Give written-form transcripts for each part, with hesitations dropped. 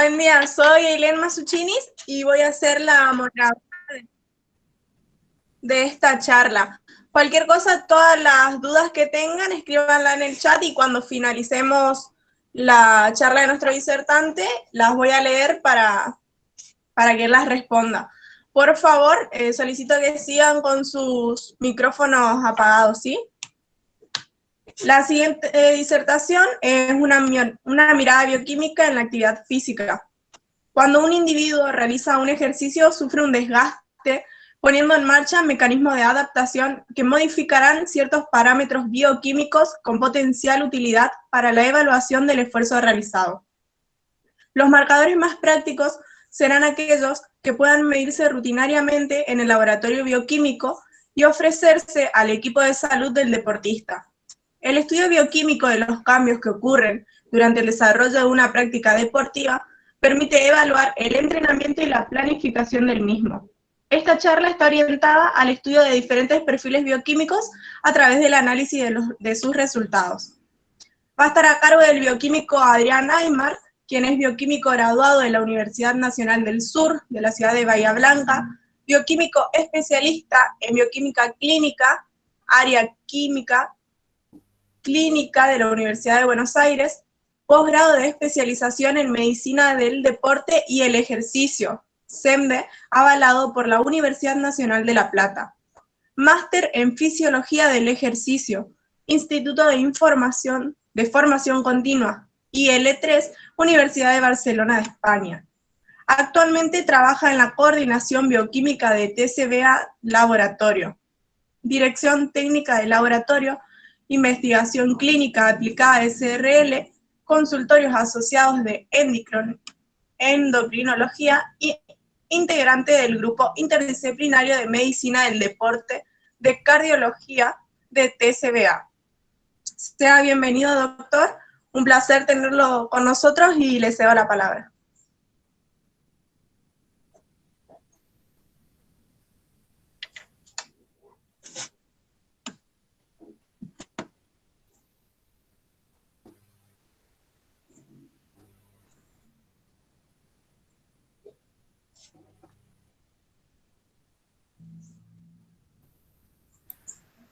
Buen día, soy Eileen Masuchinis y voy a ser la moderadora de esta charla. Cualquier cosa, todas las dudas que tengan, escríbanla en el chat y cuando finalicemos la charla de nuestro disertante, las voy a leer para que las responda. Por favor, solicito que sigan con sus micrófonos apagados, ¿sí? La siguiente disertación es una mirada bioquímica en la actividad física. Cuando un individuo realiza un ejercicio, sufre un desgaste, poniendo en marcha mecanismos de adaptación que modificarán ciertos parámetros bioquímicos con potencial utilidad para la evaluación del esfuerzo realizado. Los marcadores más prácticos serán aquellos que puedan medirse rutinariamente en el laboratorio bioquímico y ofrecerse al equipo de salud del deportista. El estudio bioquímico de los cambios que ocurren durante el desarrollo de una práctica deportiva permite evaluar el entrenamiento y la planificación del mismo. Esta charla está orientada al estudio de diferentes perfiles bioquímicos a través del análisis de sus resultados. Va a estar a cargo del bioquímico Adrián Aymar, quien es bioquímico graduado de la Universidad Nacional del Sur, de la ciudad de Bahía Blanca, bioquímico especialista en bioquímica clínica, área química clínica de la Universidad de Buenos Aires, posgrado de especialización en medicina del deporte y el ejercicio, SEMDE, avalado por la Universidad Nacional de La Plata. Máster en Fisiología del Ejercicio, Instituto de Formación Continua, IL3, Universidad de Barcelona de España. Actualmente trabaja en la coordinación bioquímica de TCBA Laboratorio, Dirección Técnica de Laboratorio, Investigación Clínica Aplicada SRL, consultorios asociados de endocrinología y integrante del grupo interdisciplinario de medicina del deporte de cardiología de TCBA. Sea bienvenido, doctor. Un placer tenerlo con nosotros y le cedo la palabra.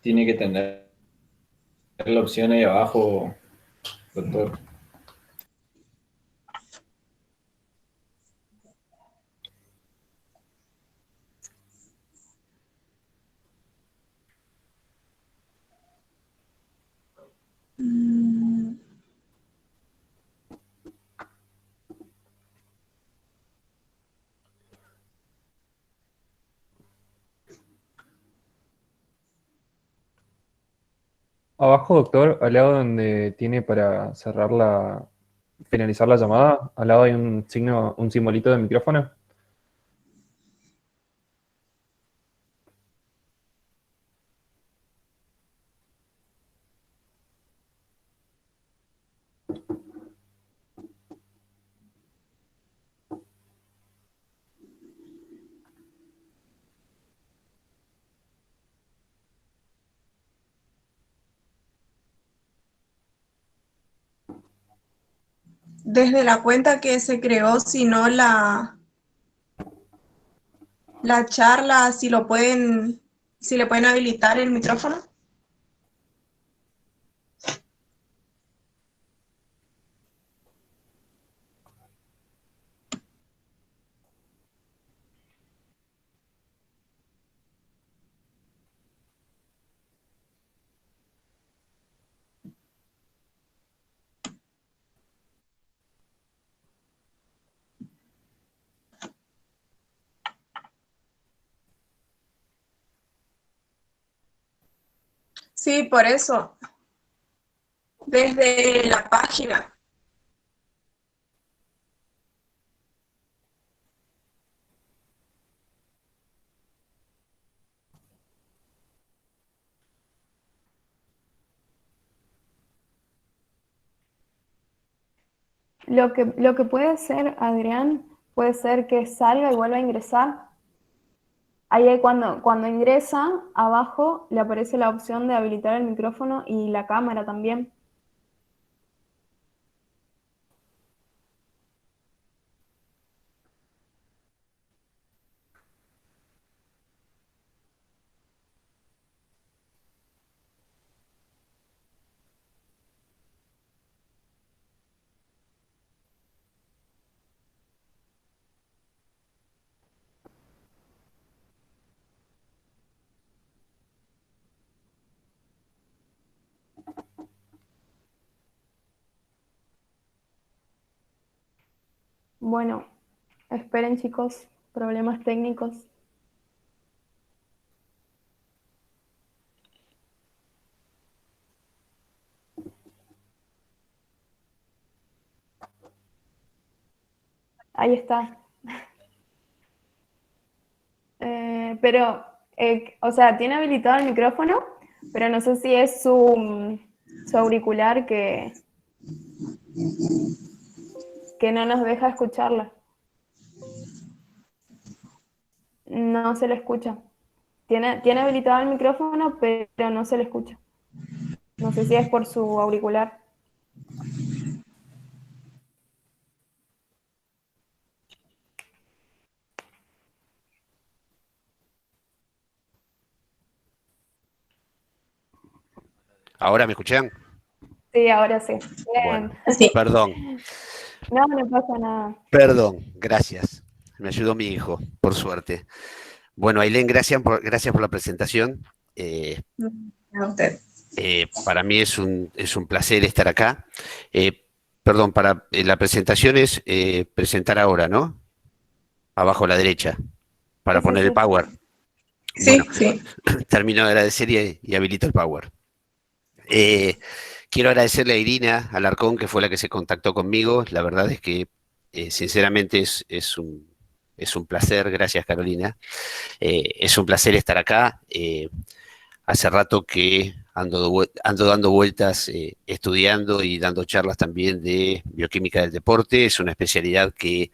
Tiene que tener la opción ahí abajo, doctor. Abajo, doctor, al lado donde tiene para finalizar la llamada, al lado hay un signo, un simbolito de micrófono. Desde la cuenta que se creó, si no la charla, si le pueden habilitar el micrófono. Sí, por eso, desde la página. Lo que puede hacer, Adrián, puede ser que salga y vuelva a ingresar. Ahí cuando ingresa, abajo le aparece la opción de habilitar el micrófono y la cámara también. Bueno, esperen chicos, problemas técnicos. Ahí está. Pero, o sea, tiene habilitado el micrófono, pero no sé si es su auricular que no nos deja escucharla. No se le escucha. Tiene habilitado el micrófono, pero no se le escucha. No sé si es por su auricular. ¿Ahora me escuchan? Sí, ahora sí. Bien. Bueno, Sí. perdón, No, no pasa nada. perdón, gracias. Me ayudó mi hijo, por suerte. Bueno, Ailén, gracias por la presentación. A usted. Para mí es un placer estar acá. Perdón, la presentación es presentar ahora, ¿no? Abajo a la derecha, para Sí, poner el sí. power. Sí, Bueno, sí. termino de agradecer y habilito el power. Quiero agradecerle a Irina Alarcón, que fue la que se contactó conmigo. La verdad es que, sinceramente, es un placer. Gracias, Carolina. Es un placer estar acá. Hace rato que ando dando vueltas, estudiando y dando charlas también de bioquímica del deporte. Es una especialidad que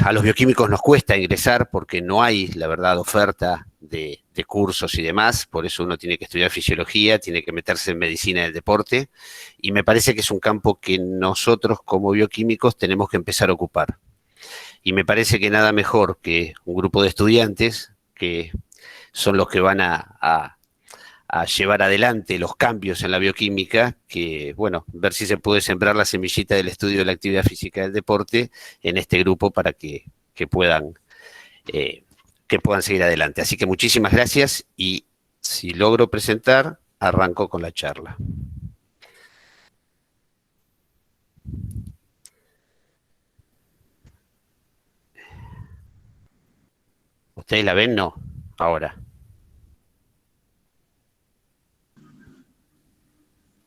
a los bioquímicos nos cuesta ingresar porque no hay, la verdad, oferta de cursos y demás. Por eso uno tiene que estudiar fisiología, tiene que meterse en medicina del deporte. Y me parece que es un campo que nosotros como bioquímicos tenemos que empezar a ocupar. Y me parece que nada mejor que un grupo de estudiantes que son los que van a llevar adelante los cambios en la bioquímica, que, bueno, ver si se puede sembrar la semillita del estudio de la actividad física del deporte en este grupo para que puedan seguir adelante. Así que muchísimas gracias y si logro presentar, arranco con la charla. ¿Ustedes la ven? No. Ahora.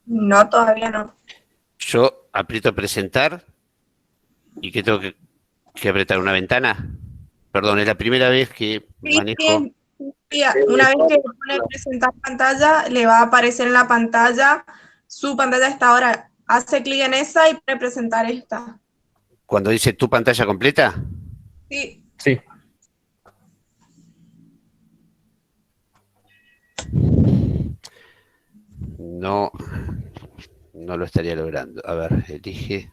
No, todavía no. Yo aprieto presentar y que tengo que apretar una ventana. Perdón, es la primera vez que Sí, manejo. sí. Sí, una vez que pone presentar pantalla, le va a aparecer en la pantalla su pantalla hasta ahora. Hace clic en esa y pone presentar esta. Cuando dice tu pantalla completa. Sí. Sí. No lo estaría logrando. A ver, elige.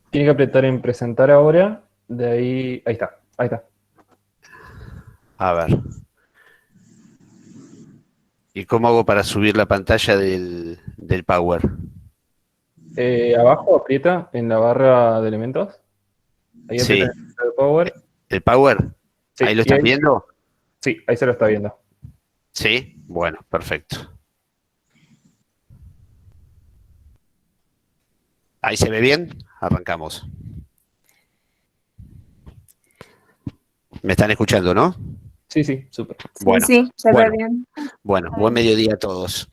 Tiene que apretar en presentar ahora. De ahí. Ahí está. Ahí está. A ver. ¿Y cómo hago para subir la pantalla del Power? Abajo aprieta en la barra de elementos. Ahí Sí. aprieta el power. ¿El Power? Sí, ¿Ahí lo y están viendo? Sí, ahí se lo está viendo. Sí. Bueno, perfecto. ¿Ahí se ve bien? Arrancamos. ¿Me están escuchando, no? Sí, sí, súper. Bueno, Sí, se bueno. ve bien. Bueno, buen mediodía a todos.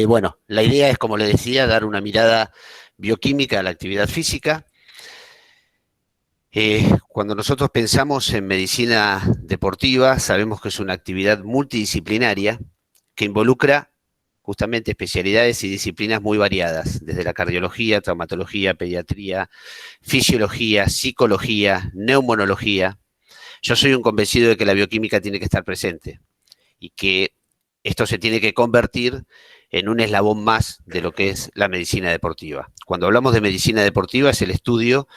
Bueno, la idea es, como les decía, dar una mirada bioquímica a la actividad física. Cuando nosotros pensamos en medicina deportiva, sabemos que es una actividad multidisciplinaria que involucra justamente especialidades y disciplinas muy variadas, desde la cardiología, traumatología, pediatría, fisiología, psicología, neumonología. Yo soy un convencido de que la bioquímica tiene que estar presente y que esto se tiene que convertir en un eslabón más de lo que es la medicina deportiva. Cuando hablamos de medicina deportiva es el estudio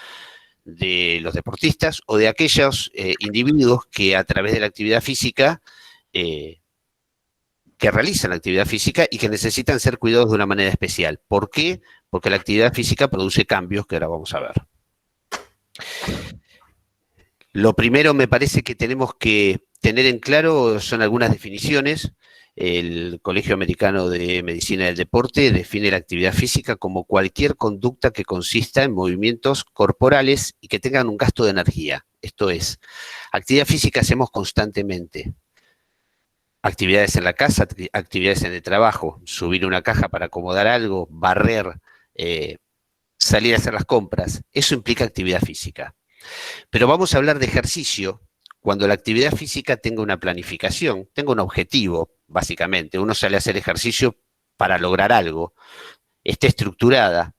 de los deportistas o de aquellos individuos que a través de la actividad física, que realizan la actividad física y que necesitan ser cuidados de una manera especial. ¿Por qué? Porque la actividad física produce cambios que ahora vamos a ver. Lo primero me parece que tenemos que tener en claro son algunas definiciones. El Colegio Americano de Medicina del Deporte define la actividad física como cualquier conducta que consista en movimientos corporales y que tengan un gasto de energía. Esto es, actividad física hacemos constantemente. Actividades en la casa, actividades en el trabajo, subir una caja para acomodar algo, barrer, salir a hacer las compras. Eso implica actividad física. Pero vamos a hablar de ejercicio cuando la actividad física tenga una planificación, tenga un objetivo, básicamente. Uno sale a hacer ejercicio para lograr algo, esté estructurada,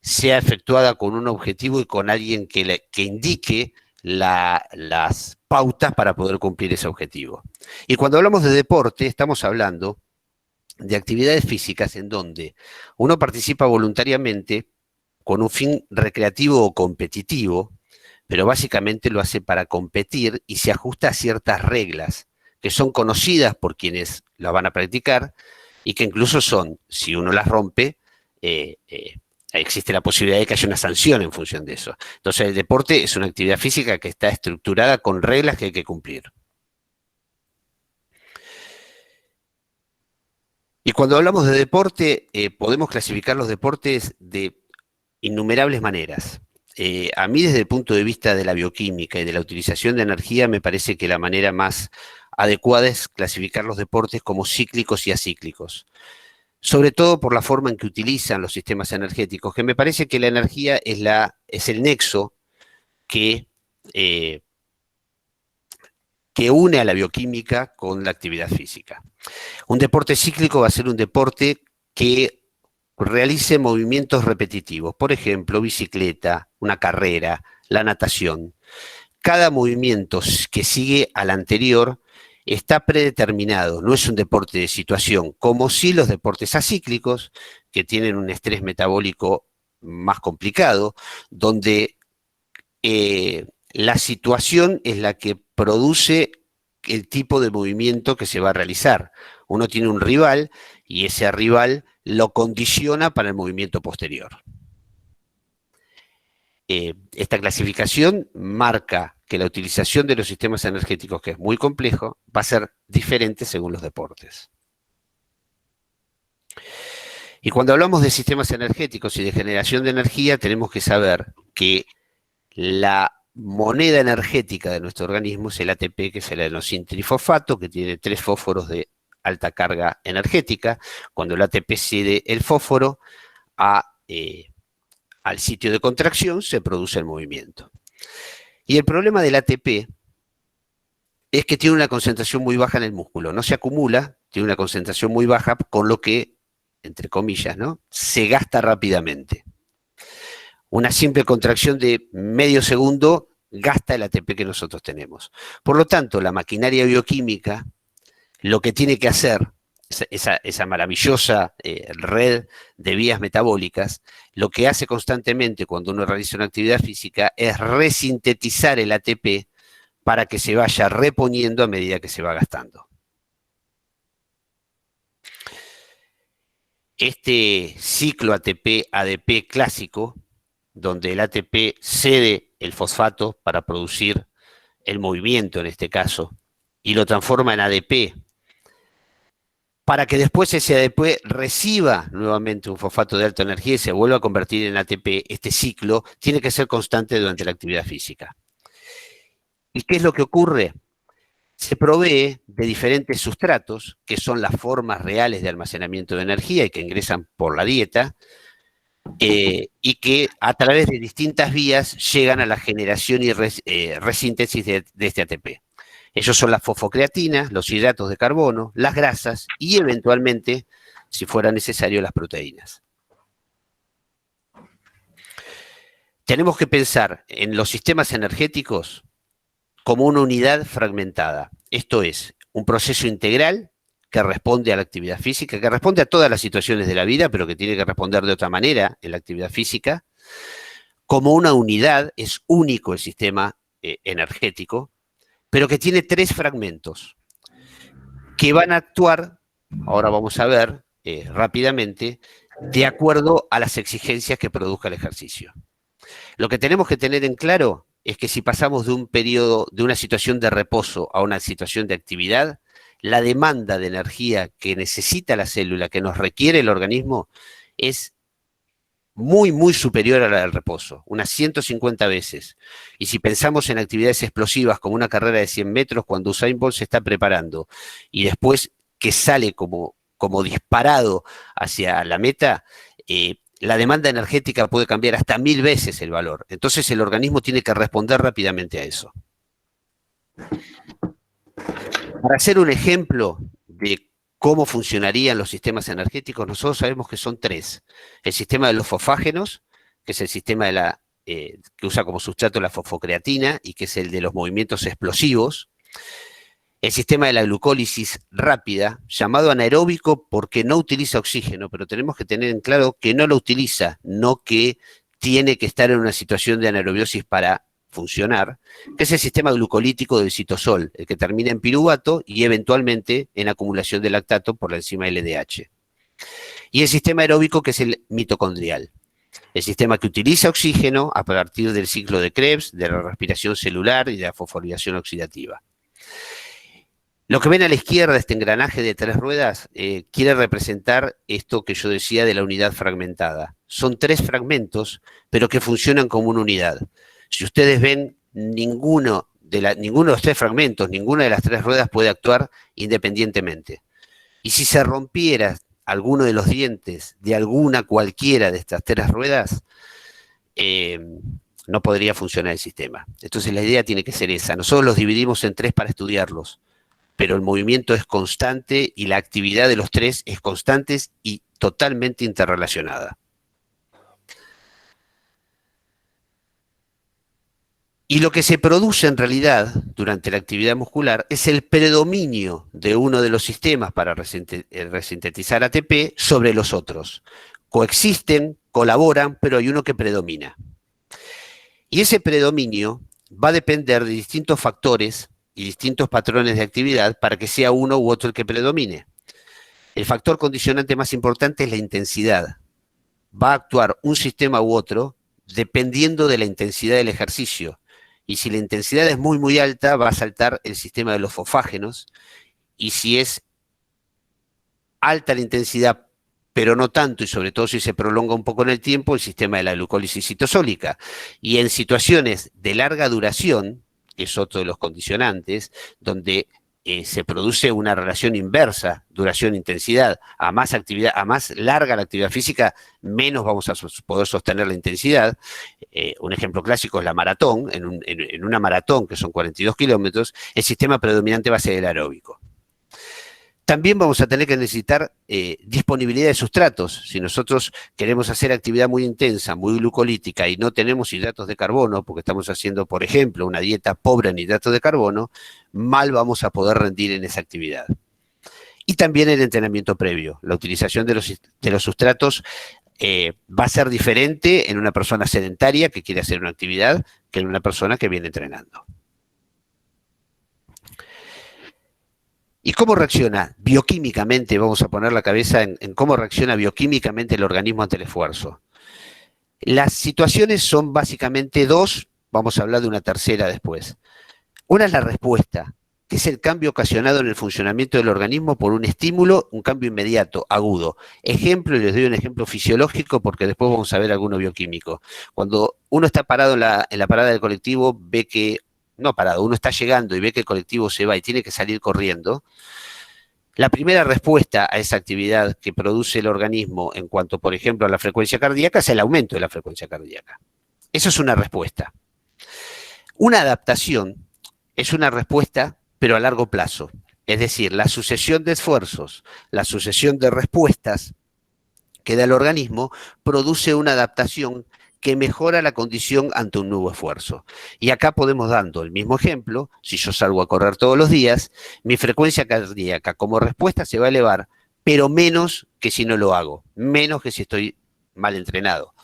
sea efectuada con un objetivo y con alguien que indique las pautas para poder cumplir ese objetivo. Y cuando hablamos de deporte, estamos hablando de actividades físicas en donde uno participa voluntariamente con un fin recreativo o competitivo, pero básicamente lo hace para competir y se ajusta a ciertas reglas que son conocidas por quienes la van a practicar y que incluso son, si uno las rompe, existe la posibilidad de que haya una sanción en función de eso. Entonces el deporte es una actividad física que está estructurada con reglas que hay que cumplir. Y cuando hablamos de deporte, podemos clasificar los deportes de innumerables maneras. A mí, desde el punto de vista de la bioquímica y de la utilización de energía, me parece que la manera más adecuada es clasificar los deportes como cíclicos y acíclicos. Sobre todo por la forma en que utilizan los sistemas energéticos, que me parece que la energía es el nexo que une a la bioquímica con la actividad física. Un deporte cíclico va a ser un deporte que realice movimientos repetitivos, por ejemplo, bicicleta, una carrera, la natación. Cada movimiento que sigue al anterior está predeterminado, no es un deporte de situación, como sí los deportes acíclicos, que tienen un estrés metabólico más complicado, donde la situación es la que produce el tipo de movimiento que se va a realizar. Uno tiene un rival y ese rival lo condiciona para el movimiento posterior. Esta clasificación marca que la utilización de los sistemas energéticos, que es muy complejo, va a ser diferente según los deportes. Y cuando hablamos de sistemas energéticos y de generación de energía, tenemos que saber que la moneda energética de nuestro organismo es el ATP, que es el adenosín-trifosfato, que tiene 3 fósforos de alta carga energética. Cuando el ATP cede el fósforo al sitio de contracción, se produce el movimiento. Y el problema del ATP es que tiene una concentración muy baja en el músculo, no se acumula, tiene una concentración muy baja, con lo que, entre comillas, ¿no?, se gasta rápidamente. Una simple contracción de medio segundo gasta el ATP que nosotros tenemos. Por lo tanto, la maquinaria bioquímica lo que tiene que hacer, esa maravillosa red de vías metabólicas, lo que hace constantemente cuando uno realiza una actividad física es resintetizar el ATP para que se vaya reponiendo a medida que se va gastando. Este ciclo ATP-ADP clásico, donde el ATP cede el fosfato para producir el movimiento en este caso, y lo transforma en ADP, para que después ese ADP reciba nuevamente un fosfato de alta energía y se vuelva a convertir en ATP, este ciclo tiene que ser constante durante la actividad física. ¿Y qué es lo que ocurre? Se provee de diferentes sustratos, que son las formas reales de almacenamiento de energía y que ingresan por la dieta, y que a través de distintas vías llegan a la generación y resíntesis de este ATP. Ellos son las fosfocreatinas, los hidratos de carbono, las grasas y eventualmente, si fuera necesario, las proteínas. Tenemos que pensar en los sistemas energéticos como una unidad fragmentada. Esto es, un proceso integral que responde a la actividad física, que responde a todas las situaciones de la vida, pero que tiene que responder de otra manera en la actividad física. Como una unidad, es único el sistema energético, pero que tiene 3 fragmentos que van a actuar, ahora vamos a ver rápidamente, de acuerdo a las exigencias que produzca el ejercicio. Lo que tenemos que tener en claro es que si pasamos de un periodo, de una situación de reposo a una situación de actividad, la demanda de energía que necesita la célula, que nos requiere el organismo, es muy, muy superior a la del reposo, unas 150 veces. Y si pensamos en actividades explosivas como una carrera de 100 metros, cuando Usain Bolt se está preparando y después que sale como disparado hacia la meta, la demanda energética puede cambiar hasta 1000 veces el valor. Entonces el organismo tiene que responder rápidamente a eso. Para hacer un ejemplo de cómo funcionarían los sistemas energéticos, nosotros sabemos que son tres. El sistema de los fosfágenos, que es el sistema de que usa como sustrato la fosfocreatina y que es el de los movimientos explosivos. El sistema de la glucólisis rápida, llamado anaeróbico porque no utiliza oxígeno, pero tenemos que tener en claro que no lo utiliza, no que tiene que estar en una situación de anaerobiosis para funcionar, que es el sistema glucolítico del citosol, el que termina en piruvato y eventualmente en acumulación de lactato por la enzima LDH. Y el sistema aeróbico, que es el mitocondrial, el sistema que utiliza oxígeno a partir del ciclo de Krebs, de la respiración celular y de la fosforilación oxidativa. Lo que ven a la izquierda, este engranaje de 3 ruedas, quiere representar esto que yo decía de la unidad fragmentada. Son 3 fragmentos, pero que funcionan como una unidad. Si ustedes ven, ninguno de los 3 fragmentos, ninguna de las 3 ruedas puede actuar independientemente. Y si se rompiera alguno de los dientes de cualquiera de estas 3 ruedas, no podría funcionar el sistema. Entonces la idea tiene que ser esa. Nosotros los dividimos en 3 para estudiarlos, pero el movimiento es constante y la actividad de los 3 es constante y totalmente interrelacionada. Y lo que se produce en realidad durante la actividad muscular es el predominio de uno de los sistemas para resintetizar ATP sobre los otros. Coexisten, colaboran, pero hay uno que predomina. Y ese predominio va a depender de distintos factores y distintos patrones de actividad para que sea uno u otro el que predomine. El factor condicionante más importante es la intensidad. Va a actuar un sistema u otro dependiendo de la intensidad del ejercicio. Y si la intensidad es muy, muy alta, va a saltar el sistema de los fosfágenos. Y si es alta la intensidad, pero no tanto, y sobre todo si se prolonga un poco en el tiempo, el sistema de la glucólisis citosólica. Y en situaciones de larga duración, que es otro de los condicionantes, donde se produce una relación inversa, duración-intensidad, a más actividad, a más larga la actividad física, menos vamos a poder sostener la intensidad. Un ejemplo clásico es la maratón. En una maratón, que son 42 kilómetros, el sistema predominante va a ser el aeróbico. También vamos a tener que necesitar disponibilidad de sustratos. Si nosotros queremos hacer actividad muy intensa, muy glucolítica y no tenemos hidratos de carbono, porque estamos haciendo, por ejemplo, una dieta pobre en hidratos de carbono, mal vamos a poder rendir en esa actividad. Y también el entrenamiento previo. La utilización de los sustratos va a ser diferente en una persona sedentaria que quiere hacer una actividad que en una persona que viene entrenando. ¿Y cómo reacciona bioquímicamente? Vamos a poner la cabeza en cómo reacciona bioquímicamente el organismo ante el esfuerzo. Las situaciones son básicamente 2, vamos a hablar de una tercera después. Una es la respuesta, que es el cambio ocasionado en el funcionamiento del organismo por un estímulo, un cambio inmediato, agudo. Ejemplo, y les doy un ejemplo fisiológico porque después vamos a ver alguno bioquímico. Cuando uno está parado en la parada del colectivo, ve que uno está llegando y ve que el colectivo se va y tiene que salir corriendo. La primera respuesta a esa actividad que produce el organismo en cuanto, por ejemplo, a la frecuencia cardíaca es el aumento de la frecuencia cardíaca. Eso es una respuesta. Una adaptación es una respuesta, pero a largo plazo. Es decir, la sucesión de esfuerzos, la sucesión de respuestas que da el organismo produce una adaptación que mejora la condición ante un nuevo esfuerzo. Y acá podemos dando el mismo ejemplo. Si yo salgo a correr todos los días, mi frecuencia cardíaca como respuesta se va a elevar, pero menos que si no lo hago, menos que si estoy mal entrenado.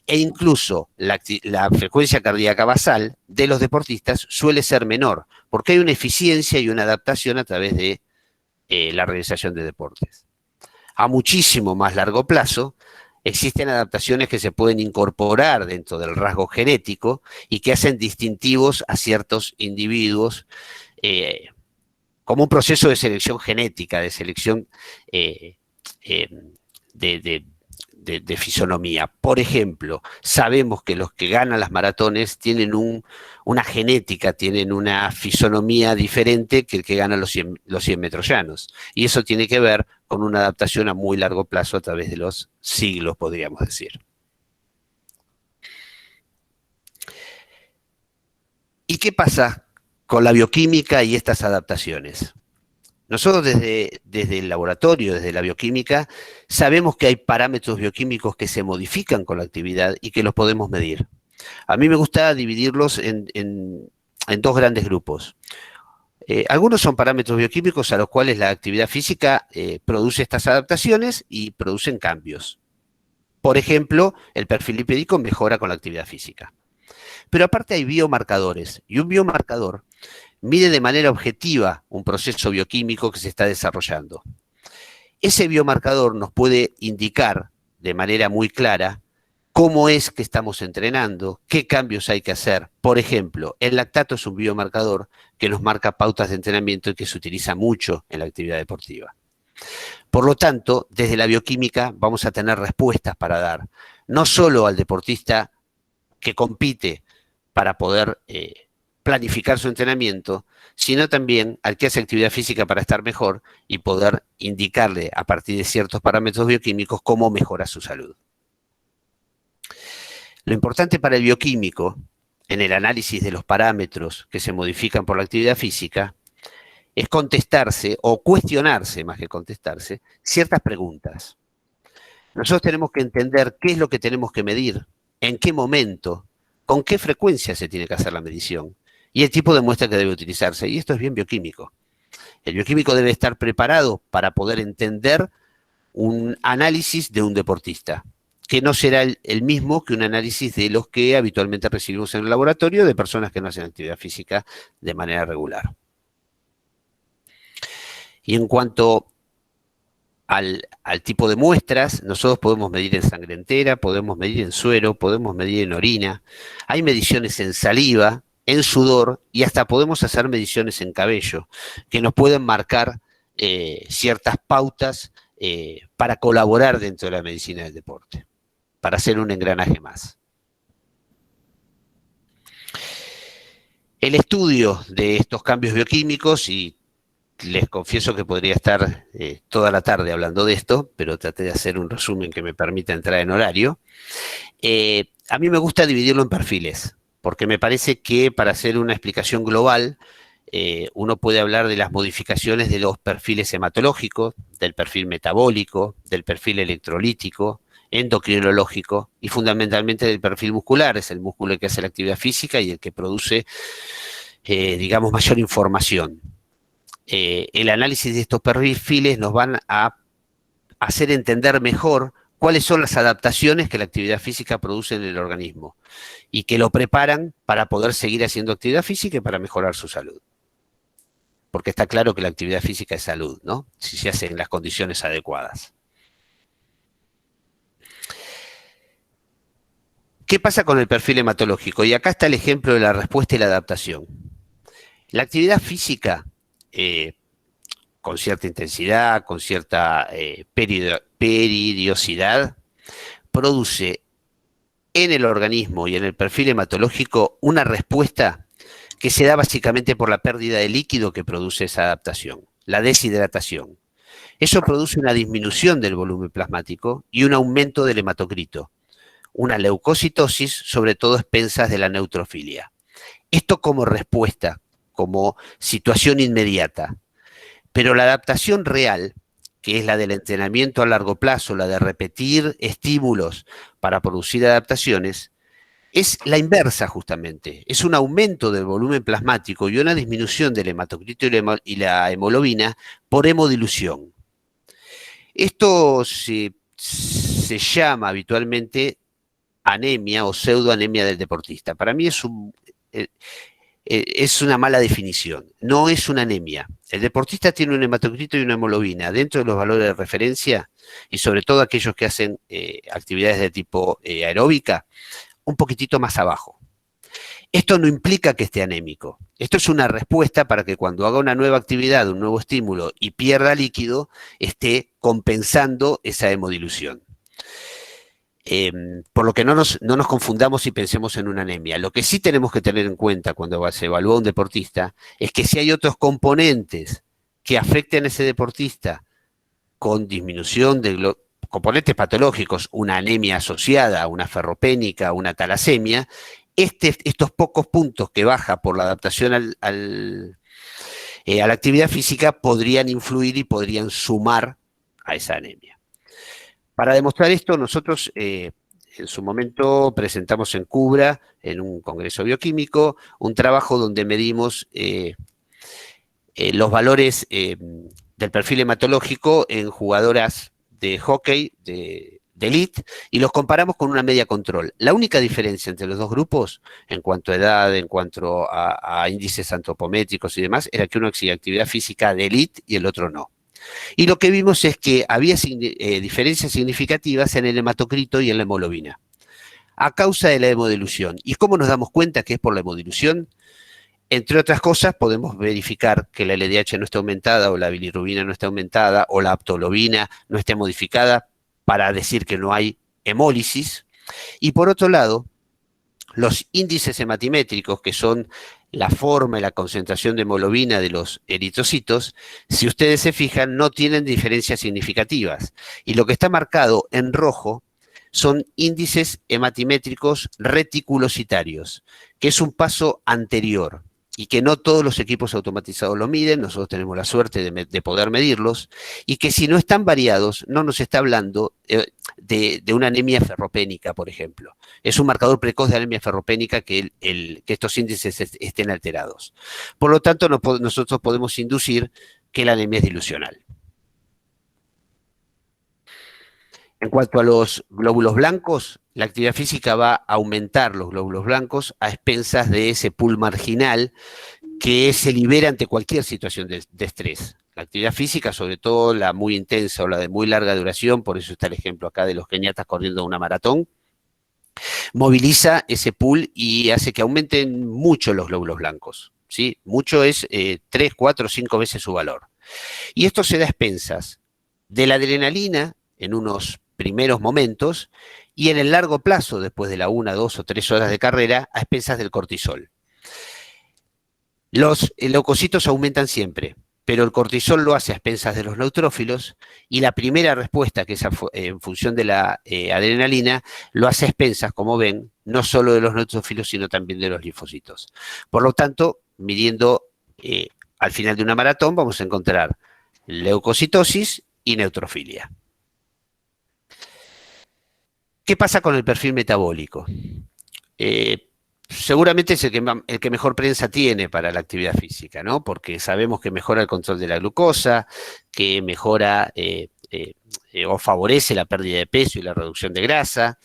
E incluso la frecuencia cardíaca basal de los deportistas suele ser menor, porque hay una eficiencia y una adaptación a través de la realización de deportes. A muchísimo más largo plazo, existen adaptaciones que se pueden incorporar dentro del rasgo genético y que hacen distintivos a ciertos individuos, como un proceso de selección genética, de selección de fisonomía. Por ejemplo, sabemos que los que ganan las maratones tienen una genética, tienen una fisonomía diferente que el que gana los 100 metros llanos. Y eso tiene que ver con una adaptación a muy largo plazo a través de los siglos, podríamos decir. ¿Y qué pasa con la bioquímica y estas adaptaciones? Nosotros desde el laboratorio, desde la bioquímica, sabemos que hay parámetros bioquímicos que se modifican con la actividad y que los podemos medir. A mí me gusta dividirlos en dos grandes grupos. Algunos son parámetros bioquímicos a los cuales la actividad física produce estas adaptaciones y producen cambios. Por ejemplo, el perfil lipídico mejora con la actividad física. Pero aparte hay biomarcadores, y un biomarcador mide de manera objetiva un proceso bioquímico que se está desarrollando. Ese biomarcador nos puede indicar de manera muy clara cómo es que estamos entrenando, qué cambios hay que hacer. Por ejemplo, el lactato es un biomarcador que nos marca pautas de entrenamiento y que se utiliza mucho en la actividad deportiva. Por lo tanto, desde la bioquímica vamos a tener respuestas para dar, no solo al deportista que compite para poder planificar su entrenamiento, sino también al que hace actividad física para estar mejor y poder indicarle a partir de ciertos parámetros bioquímicos cómo mejora su salud. Lo importante para el bioquímico, en el análisis de los parámetros que se modifican por la actividad física, es contestarse o cuestionarse, más que contestarse, ciertas preguntas. Nosotros tenemos que entender qué es lo que tenemos que medir, en qué momento, con qué frecuencia se tiene que hacer la medición y el tipo de muestra que debe utilizarse. Y esto es bien bioquímico. El bioquímico debe estar preparado para poder entender un análisis de un deportista, que no será el mismo que un análisis de los que habitualmente recibimos en el laboratorio de personas que no hacen actividad física de manera regular. Y en cuanto al tipo de muestras, nosotros podemos medir en sangre entera, podemos medir en suero, podemos medir en orina. Hay mediciones en saliva, en sudor y hasta podemos hacer mediciones en cabello que nos pueden marcar ciertas pautas para colaborar dentro de la medicina del deporte, para hacer un engranaje más. El estudio de estos cambios bioquímicos, y les confieso que podría estar toda la tarde hablando de esto, pero traté de hacer un resumen que me permita entrar en horario. A mí me gusta dividirlo en perfiles, porque me parece que para hacer una explicación global, uno puede hablar de las modificaciones de los perfiles hematológicos, del perfil metabólico, del perfil electrolítico, endocrinológico y fundamentalmente del perfil muscular. Es el músculo que hace la actividad física y el que produce, digamos, mayor información. El análisis de estos perfiles nos van a hacer entender mejor cuáles son las adaptaciones que la actividad física produce en el organismo y que lo preparan para poder seguir haciendo actividad física y para mejorar su salud. Porque está claro que la actividad física es salud, ¿no? Si se hace en las condiciones adecuadas. ¿Qué pasa con el perfil hematológico? Y acá está el ejemplo de la respuesta y la adaptación. La actividad física, con cierta intensidad, con cierta periodicidad, produce en el organismo y en el perfil hematológico una respuesta que se da básicamente por la pérdida de líquido que produce esa adaptación, la deshidratación. Eso produce una disminución del volumen plasmático y un aumento del hematocrito, una leucocitosis, sobre todo a expensas de la neutrofilia. Esto como respuesta, como situación inmediata. Pero la adaptación real, que es la del entrenamiento a largo plazo, la de repetir estímulos para producir adaptaciones, es la inversa justamente. Es un aumento del volumen plasmático y una disminución del hematocrito y la hemoglobina por hemodilución. Esto se llama habitualmente anemia o pseudoanemia del deportista. Para mí es una mala definición. No es una anemia. el deportista tiene un hematocrito y una hemoglobina dentro de los valores de referencia, y sobre todo aquellos que hacen actividades de tipo aeróbica, un poquitito más abajo. Esto no implica que esté anémico. Esto es una respuesta para que cuando haga una nueva actividad, un nuevo estímulo y pierda líquido, esté compensando esa hemodilución. Por lo que no nos confundamos y pensemos en una anemia. Lo que sí tenemos que tener en cuenta cuando se evalúa a un deportista es que si hay otros componentes que afecten a ese deportista con disminución de componentes patológicos, una anemia asociada, una ferropénica, una talasemia, estos pocos puntos que baja por la adaptación a la actividad física podrían influir y podrían sumar a esa anemia. Para demostrar esto, nosotros en su momento presentamos en Cubra, en un congreso bioquímico, un trabajo donde medimos los valores del perfil hematológico en jugadoras de hockey, de elite, y los comparamos con una media control. La única diferencia entre los dos grupos, en cuanto a edad, en cuanto a índices antropométricos y demás, era que uno hacía actividad física de elite y el otro no. Y lo que vimos es que había diferencias significativas en el hematocrito y en la hemoglobina, a causa de la hemodilución. ¿Y cómo nos damos cuenta que es por la hemodilución? Entre otras cosas, podemos verificar que la LDH no está aumentada, o la bilirrubina no está aumentada, o la aptoglobina no está modificada, para decir que no hay hemólisis. Y por otro lado, los índices hematimétricos, que son la forma y la concentración de hemoglobina de los eritrocitos, si ustedes se fijan, no tienen diferencias significativas. Y lo que está marcado en rojo son índices hematimétricos reticulocitarios, que es un paso anterior y que no todos los equipos automatizados lo miden. Nosotros tenemos la suerte de poder medirlos, y que si no están variados, no nos está hablando de una anemia ferropénica, por ejemplo. Es un marcador precoz de anemia ferropénica que estos índices estén alterados. Por lo tanto, nosotros podemos inducir que la anemia es dilucional. En cuanto a los glóbulos blancos, la actividad física va a aumentar los glóbulos blancos a expensas de ese pool marginal que se libera ante cualquier situación de estrés. La actividad física, sobre todo la muy intensa o la de muy larga duración, por eso está el ejemplo acá de los keniatas corriendo una maratón, moviliza ese pool y hace que aumenten mucho los glóbulos blancos, ¿sí? Mucho es 3, 4, 5 veces su valor. Y esto se da a expensas de la adrenalina en unos primeros momentos, y en el largo plazo, después de la 1, 2 o 3 horas de carrera, a expensas del cortisol. Los leucocitos aumentan siempre, pero el cortisol lo hace a expensas de los neutrófilos, y la primera respuesta, que es en función de la adrenalina, lo hace a expensas, como ven, no solo de los neutrófilos, sino también de los linfocitos. Por lo tanto, midiendo al final de una maratón, vamos a encontrar leucocitosis y neutrofilia. ¿Qué pasa con el perfil metabólico? Seguramente es el que mejor prensa tiene para la actividad física, ¿no? Porque sabemos que mejora el control de la glucosa, que mejora o favorece la pérdida de peso y la reducción de grasa,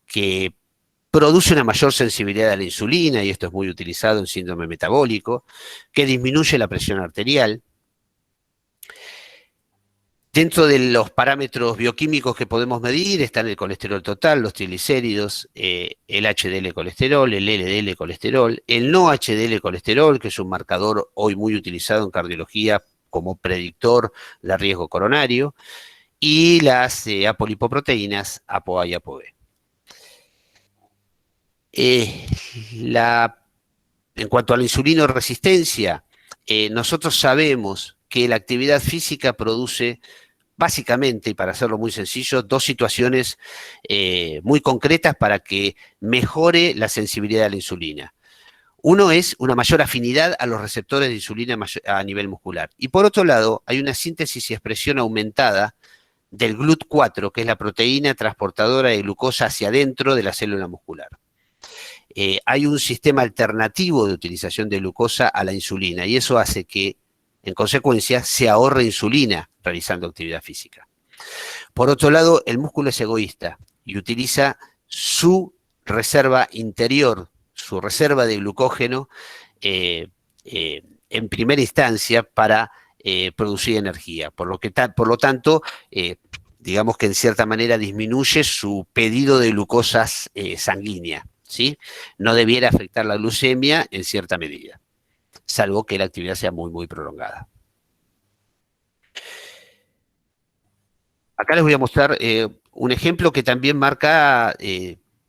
que produce una mayor sensibilidad a la insulina, y esto es muy utilizado en síndrome metabólico, que disminuye la presión arterial. Dentro de los parámetros bioquímicos que podemos medir están el colesterol total, los triglicéridos, el HDL colesterol, el LDL colesterol, el no HDL colesterol, que es un marcador hoy muy utilizado en cardiología como predictor de riesgo coronario, y las apolipoproteínas ApoA y ApoB. En cuanto a la insulinoresistencia, nosotros sabemos que la actividad física produce, básicamente, y para hacerlo muy sencillo, dos situaciones muy concretas para que mejore la sensibilidad a la insulina. Uno es una mayor afinidad a los receptores de insulina a nivel muscular. Y por otro lado, hay una síntesis y expresión aumentada del GLUT4, que es la proteína transportadora de glucosa hacia adentro de la célula muscular. Hay un sistema alternativo de utilización de glucosa a la insulina, y eso hace que, en consecuencia, se ahorre insulina realizando actividad física. Por otro lado, el músculo es egoísta y utiliza su reserva interior, su reserva de glucógeno, en primera instancia para producir energía. Por lo tanto, digamos que en cierta manera disminuye su pedido de glucosas sanguínea, ¿sí? No debiera afectar la glucemia en cierta medida, salvo que la actividad sea muy, muy prolongada. Acá les voy a mostrar un ejemplo que también marca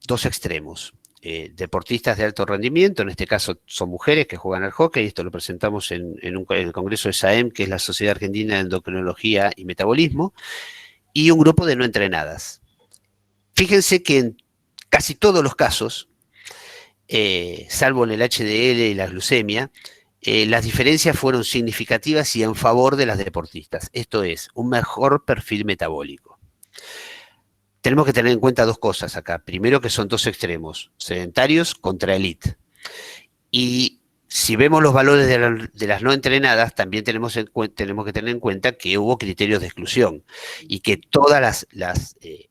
dos extremos. Deportistas de alto rendimiento, en este caso son mujeres que juegan al hockey, esto lo presentamos en el Congreso de SAEM, que es la Sociedad Argentina de Endocrinología y Metabolismo, y un grupo de no entrenadas. Fíjense que en casi todos los casos, salvo en el HDL y la glucemia, las diferencias fueron significativas y en favor de las deportistas. Esto es, un mejor perfil metabólico. Tenemos que tener en cuenta dos cosas acá. Primero, que son dos extremos, sedentarios contra elite. Y si vemos los valores de las no entrenadas, también tenemos que tener en cuenta que hubo criterios de exclusión y que todas que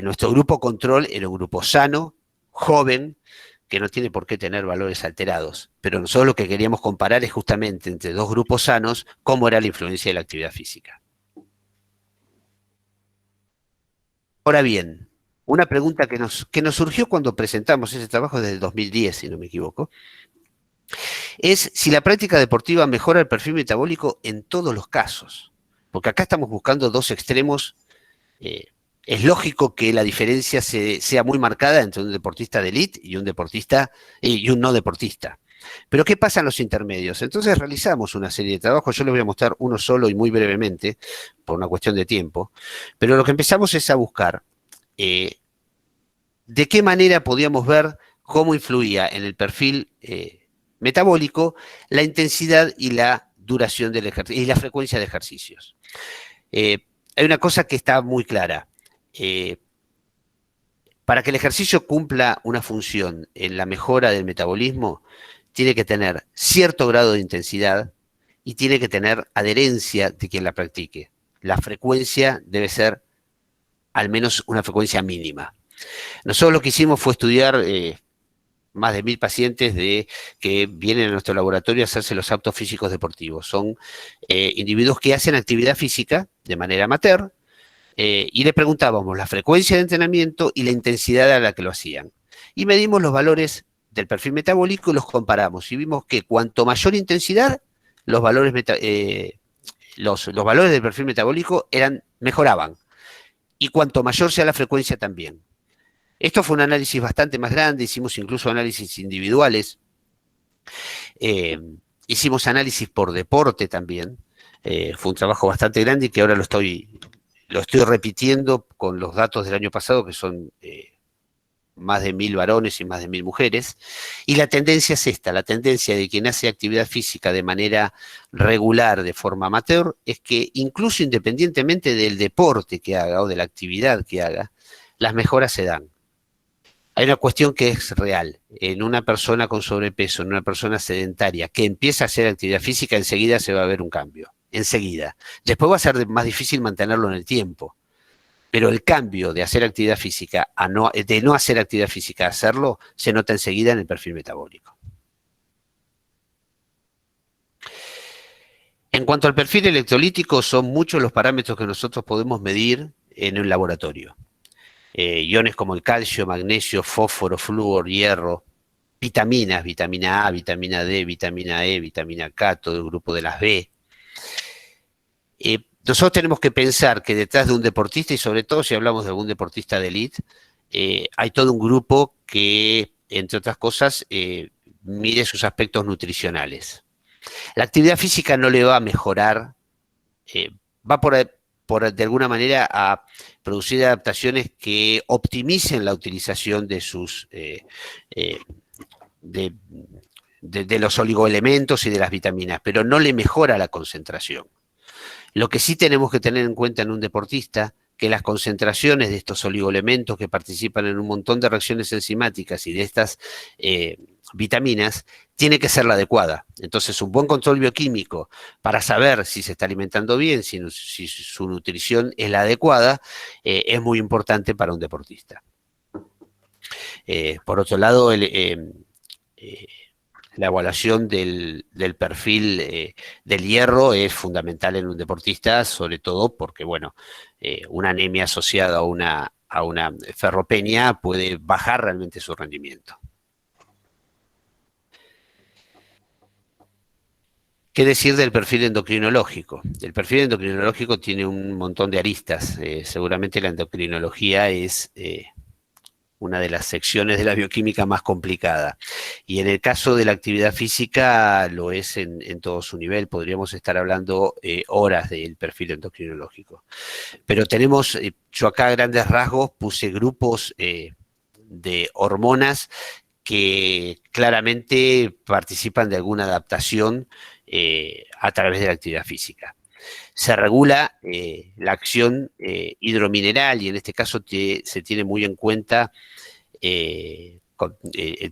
nuestro grupo control era un grupo sano, joven, que no tiene por qué tener valores alterados. Pero nosotros lo que queríamos comparar es justamente entre dos grupos sanos cómo era la influencia de la actividad física. Ahora bien, una pregunta que nos surgió cuando presentamos ese trabajo desde el 2010, si no me equivoco, es si la práctica deportiva mejora el perfil metabólico en todos los casos. Porque acá estamos buscando dos extremos. Es lógico que la diferencia sea muy marcada entre un deportista de élite y un deportista y un no deportista. Pero ¿qué pasa en los intermedios? Entonces realizamos una serie de trabajos, yo les voy a mostrar uno solo y muy brevemente, por una cuestión de tiempo, pero lo que empezamos es a buscar de qué manera podíamos ver cómo influía en el perfil metabólico la intensidad y la duración del ejercicio y la frecuencia de ejercicios. Hay una cosa que está muy clara. Para que el ejercicio cumpla una función en la mejora del metabolismo, tiene que tener cierto grado de intensidad y tiene que tener adherencia de quien la practique. La frecuencia debe ser al menos una frecuencia mínima. Nosotros lo que hicimos fue estudiar más de 1000 pacientes que vienen a nuestro laboratorio a hacerse los aptos físicos deportivos. Son individuos que hacen actividad física de manera amateur, y le preguntábamos la frecuencia de entrenamiento y la intensidad a la que lo hacían. Y medimos los valores del perfil metabólico y los comparamos. Y vimos que cuanto mayor intensidad, los valores del perfil metabólico mejoraban. Y cuanto mayor sea la frecuencia también. Esto fue un análisis bastante más grande, hicimos incluso análisis individuales. Hicimos análisis por deporte también. Fue un trabajo bastante grande y que ahora lo estoy repitiendo con los datos del año pasado, que son más de 1000 varones y más de 1000 mujeres, y la tendencia es esta, la tendencia de quien hace actividad física de manera regular, de forma amateur, es que incluso independientemente del deporte que haga o de la actividad que haga, las mejoras se dan. Hay una cuestión que es real, en una persona con sobrepeso, en una persona sedentaria, que empieza a hacer actividad física, enseguida se va a ver un cambio. Enseguida. Después va a ser más difícil mantenerlo en el tiempo. Pero el cambio de hacer actividad física de no hacer actividad física a hacerlo, se nota enseguida en el perfil metabólico. En cuanto al perfil electrolítico, son muchos los parámetros que nosotros podemos medir en un laboratorio. Iones como el calcio, magnesio, fósforo, flúor, hierro, vitaminas, vitamina A, vitamina D, vitamina E, vitamina K, todo el grupo de las B. Nosotros tenemos que pensar que detrás de un deportista, y sobre todo si hablamos de algún deportista de élite, hay todo un grupo que, entre otras cosas, mide sus aspectos nutricionales. La actividad física no le va a mejorar, va de alguna manera a producir adaptaciones que optimicen la utilización de de los oligoelementos y de las vitaminas, pero no le mejora la concentración. Lo que sí tenemos que tener en cuenta en un deportista, que las concentraciones de estos oligoelementos que participan en un montón de reacciones enzimáticas y de estas vitaminas, tiene que ser la adecuada. Entonces, un buen control bioquímico para saber si se está alimentando bien, si su nutrición es la adecuada, es muy importante para un deportista. Por otro lado, la evaluación del perfil del hierro es fundamental en un deportista, sobre todo porque, bueno, una anemia asociada a una ferropenia puede bajar realmente su rendimiento. ¿Qué decir del perfil endocrinológico? El perfil endocrinológico tiene un montón de aristas. Seguramente la endocrinología es una de las secciones de la bioquímica más complicada. Y en el caso de la actividad física lo es en todo su nivel. Podríamos estar hablando horas del perfil endocrinológico. Pero tenemos, yo acá a grandes rasgos puse grupos de hormonas que claramente participan de alguna adaptación a través de la actividad física. Se regula la acción hidromineral y en este caso se tiene muy en cuenta el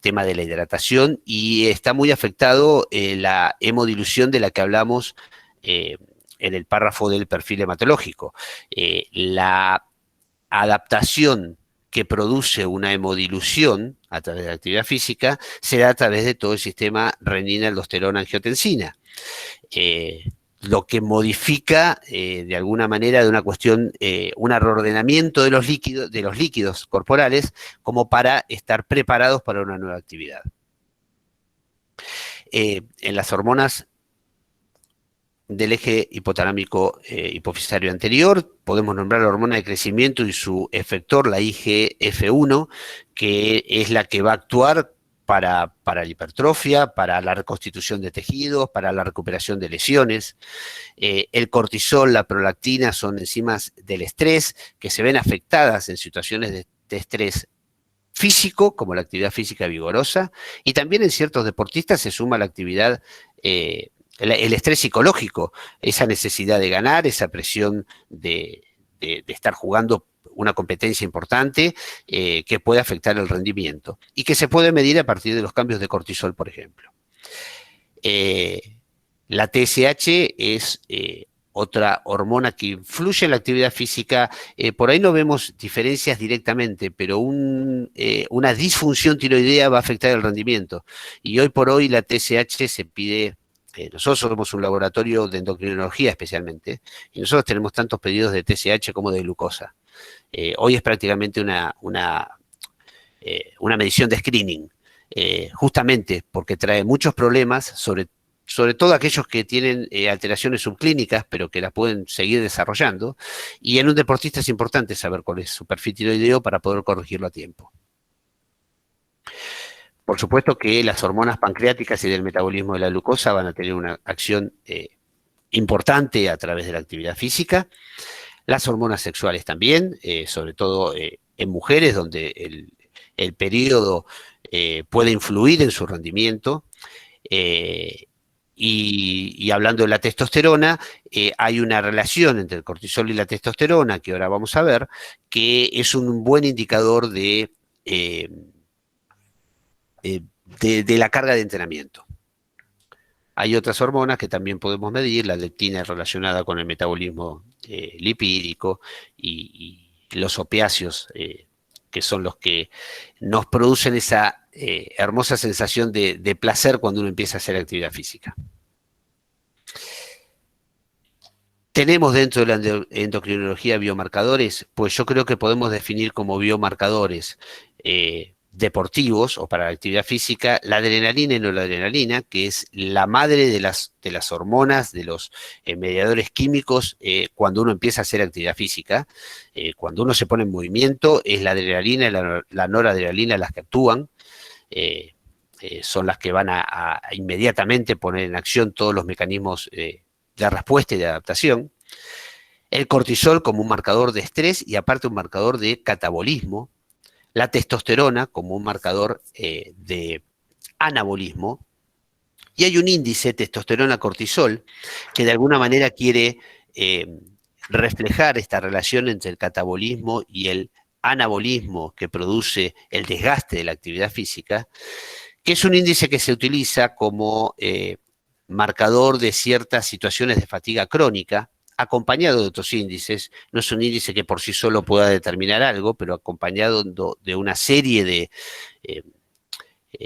tema de la hidratación y está muy afectado la hemodilución de la que hablamos en el párrafo del perfil hematológico. La adaptación que produce una hemodilución a través de la actividad física se da a través de todo el sistema renina-aldosterona-angiotensina. Lo que modifica de alguna manera de una cuestión, un reordenamiento de los líquidos corporales como para estar preparados para una nueva actividad. En las hormonas del eje hipotalámico hipofisario anterior, podemos nombrar la hormona de crecimiento y su efector, la IGF-1, que es la que va a actuar para la hipertrofia, para la reconstitución de tejidos, para la recuperación de lesiones. El cortisol, la prolactina son enzimas del estrés que se ven afectadas en situaciones de estrés físico, como la actividad física vigorosa, y también en ciertos deportistas se suma la actividad el estrés psicológico, esa necesidad de ganar, esa presión de estar jugando una competencia importante que puede afectar el rendimiento y que se puede medir a partir de los cambios de cortisol, por ejemplo. La TSH es otra hormona que influye en la actividad física. Por ahí no vemos diferencias directamente, pero una disfunción tiroidea va a afectar el rendimiento. Y hoy por hoy la TSH se pide. Nosotros somos un laboratorio de endocrinología especialmente, y nosotros tenemos tantos pedidos de TSH como de glucosa. Hoy es prácticamente una medición de screening, justamente porque trae muchos problemas, sobre todo aquellos que tienen alteraciones subclínicas, pero que las pueden seguir desarrollando, y en un deportista es importante saber cuál es su perfil tiroideo para poder corregirlo a tiempo. Por supuesto que las hormonas pancreáticas y del metabolismo de la glucosa van a tener una acción importante a través de la actividad física. Las hormonas sexuales también, sobre todo en mujeres, donde el periodo puede influir en su rendimiento. Y hablando de la testosterona, hay una relación entre el cortisol y la testosterona, que ahora vamos a ver, que es un buen indicador de la carga de entrenamiento. Hay otras hormonas que también podemos medir, la leptina es relacionada con el metabolismo lipídico y los opiáceos, que son los que nos producen esa hermosa sensación de placer cuando uno empieza a hacer actividad física. ¿Tenemos dentro de la endocrinología biomarcadores? Pues yo creo que podemos definir como biomarcadores deportivos o para la actividad física, la adrenalina y noradrenalina, que es la madre de las hormonas, de los mediadores químicos cuando uno empieza a hacer actividad física. Cuando uno se pone en movimiento, es la adrenalina y la noradrenalina las que actúan. Son las que van a inmediatamente poner en acción todos los mecanismos de respuesta y de adaptación. El cortisol como un marcador de estrés y aparte un marcador de catabolismo. La testosterona como un marcador de anabolismo, y hay un índice testosterona-cortisol que de alguna manera quiere reflejar esta relación entre el catabolismo y el anabolismo que produce el desgaste de la actividad física, que es un índice que se utiliza como marcador de ciertas situaciones de fatiga crónica, acompañado de otros índices. No es un índice que por sí solo pueda determinar algo, pero acompañado de una serie de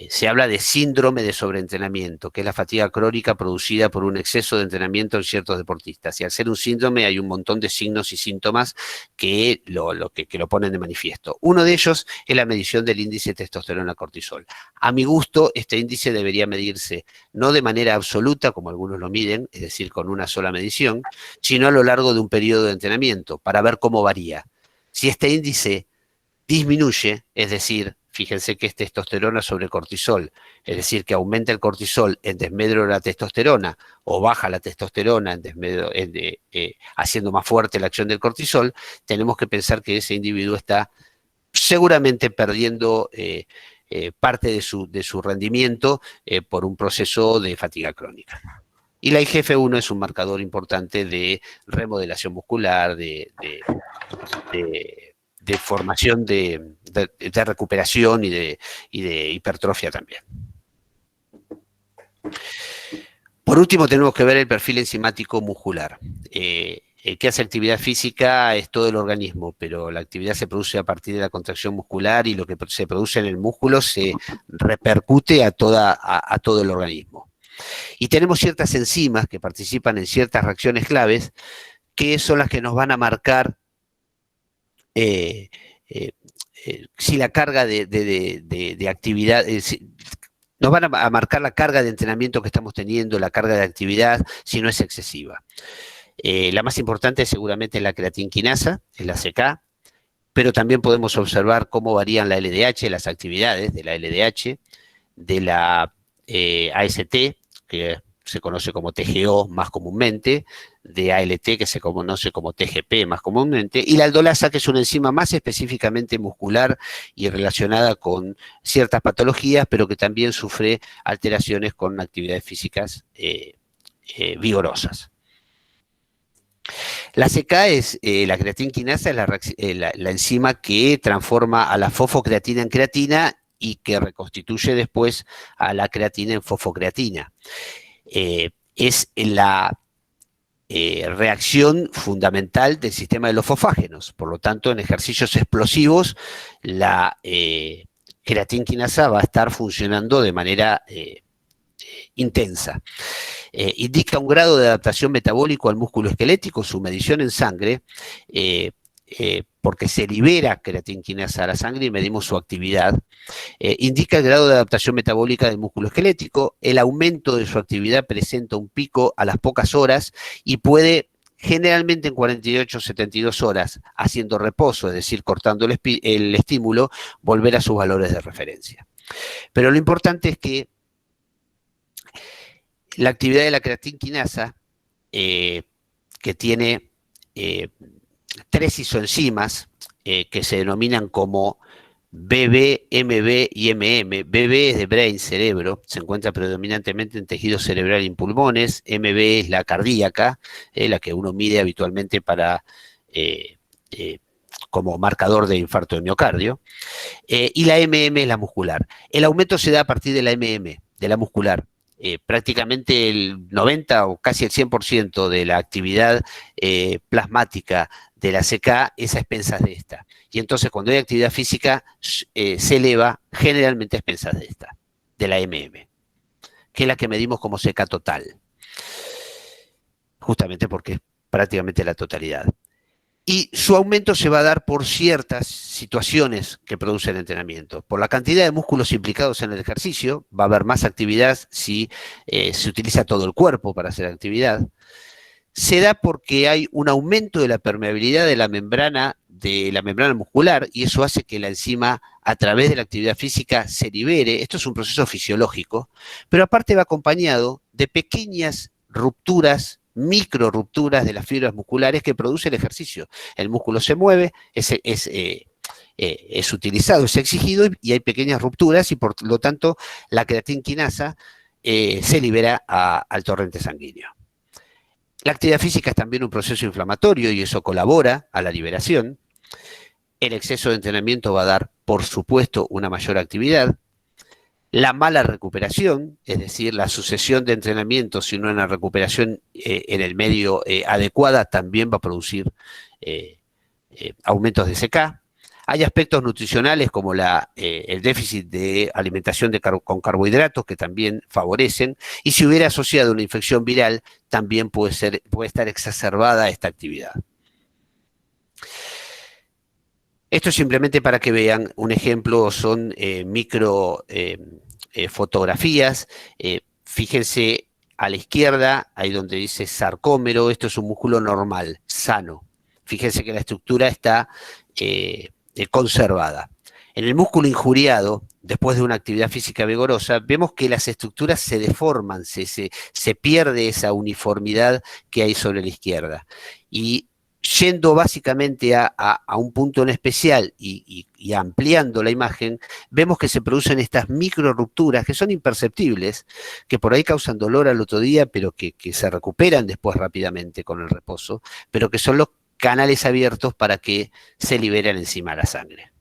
Se habla de síndrome de sobreentrenamiento, que es la fatiga crónica producida por un exceso de entrenamiento en ciertos deportistas. Y al ser un síndrome hay un montón de signos y síntomas que lo ponen de manifiesto. Uno de ellos es la medición del índice de testosterona-cortisol. A mi gusto, este índice debería medirse no de manera absoluta, como algunos lo miden, es decir, con una sola medición, sino a lo largo de un periodo de entrenamiento, para ver cómo varía. Si este índice disminuye, es decir, fíjense que es testosterona sobre cortisol, es decir, que aumenta el cortisol en desmedro de la testosterona o baja la testosterona en desmedro, haciendo más fuerte la acción del cortisol, tenemos que pensar que ese individuo está seguramente perdiendo parte de su rendimiento por un proceso de fatiga crónica. Y la IGF-1 es un marcador importante de remodelación muscular, de formación de recuperación y de hipertrofia también. Por último, tenemos que ver el perfil enzimático muscular. El que hace actividad física es todo el organismo, pero la actividad se produce a partir de la contracción muscular y lo que se produce en el músculo se repercute a todo el organismo. Y tenemos ciertas enzimas que participan en ciertas reacciones claves, que son las que nos van a marcar si la carga de actividad, nos van a marcar la carga de entrenamiento que estamos teniendo, la carga de actividad, si no es excesiva. La más importante seguramente es la creatinquinasa, es la CK, pero también podemos observar cómo varían la LDH, las actividades de la LDH, de la AST, que se conoce como TGO más comúnmente, de ALT, que se conoce como TGP más comúnmente, y la aldolasa, que es una enzima más específicamente muscular y relacionada con ciertas patologías, pero que también sufre alteraciones con actividades físicas vigorosas. La CK es, la creatinquinasa es la enzima que transforma a la fosfocreatina en creatina y que reconstituye después a la creatina en fosfocreatina. Es la reacción fundamental del sistema de los fosfágenos. Por lo tanto, en ejercicios explosivos, la creatinquinasa va a estar funcionando de manera intensa. Indica un grado de adaptación metabólico al músculo esquelético, su medición en sangre, porque se libera creatinquinasa a la sangre y medimos su actividad. Indica el grado de adaptación metabólica del músculo esquelético. El aumento de su actividad presenta un pico a las pocas horas y puede, generalmente en 48 o 72 horas, haciendo reposo, es decir, cortando el estímulo, volver a sus valores de referencia. Pero lo importante es que la actividad de la creatinquinasa, que tiene 3 isoenzimas que se denominan como BB, MB y MM. BB es de brain, cerebro, se encuentra predominantemente en tejido cerebral y en pulmones. MB es la cardíaca, la que uno mide habitualmente para como marcador de infarto de miocardio. Y la MM es la muscular. El aumento se da a partir de la MM, de la muscular. Prácticamente el 90 o casi el 100% de la actividad plasmática de la CK es a expensas de esta. Y entonces cuando hay actividad física se eleva generalmente a expensas de esta, de la MM, que es la que medimos como CK total. Justamente porque es prácticamente la totalidad. Y su aumento se va a dar por ciertas situaciones que produce el entrenamiento. Por la cantidad de músculos implicados en el ejercicio, va a haber más actividad si se utiliza todo el cuerpo para hacer actividad. Se da porque hay un aumento de la permeabilidad de la membrana muscular y eso hace que la enzima a través de la actividad física se libere. Esto es un proceso fisiológico, pero aparte va acompañado de pequeñas rupturas, micro rupturas de las fibras musculares que produce el ejercicio. El músculo se mueve, es utilizado, es exigido y hay pequeñas rupturas y por lo tanto la creatinquinasa se libera al torrente sanguíneo. La actividad física es también un proceso inflamatorio y eso colabora a la liberación. El exceso de entrenamiento va a dar, por supuesto, una mayor actividad. La mala recuperación, es decir, la sucesión de entrenamientos sin una recuperación en el medio adecuada, también va a producir aumentos de CK. Hay aspectos nutricionales como el déficit de alimentación con carbohidratos que también favorecen, y si hubiera asociado una infección viral, también puede estar exacerbada esta actividad. Esto es simplemente para que vean un ejemplo, son fotografías. Fíjense a la izquierda, ahí donde dice sarcómero, esto es un músculo normal, sano. Fíjense que la estructura está conservada. En el músculo injuriado, después de una actividad física vigorosa, vemos que las estructuras se deforman, se pierde esa uniformidad que hay sobre la izquierda. Y yendo básicamente a un punto en especial y ampliando la imagen, vemos que se producen estas micro rupturas que son imperceptibles, que por ahí causan dolor al otro día, pero que se recuperan después rápidamente con el reposo, pero que son los canales abiertos para que se libere la enzima a la sangre.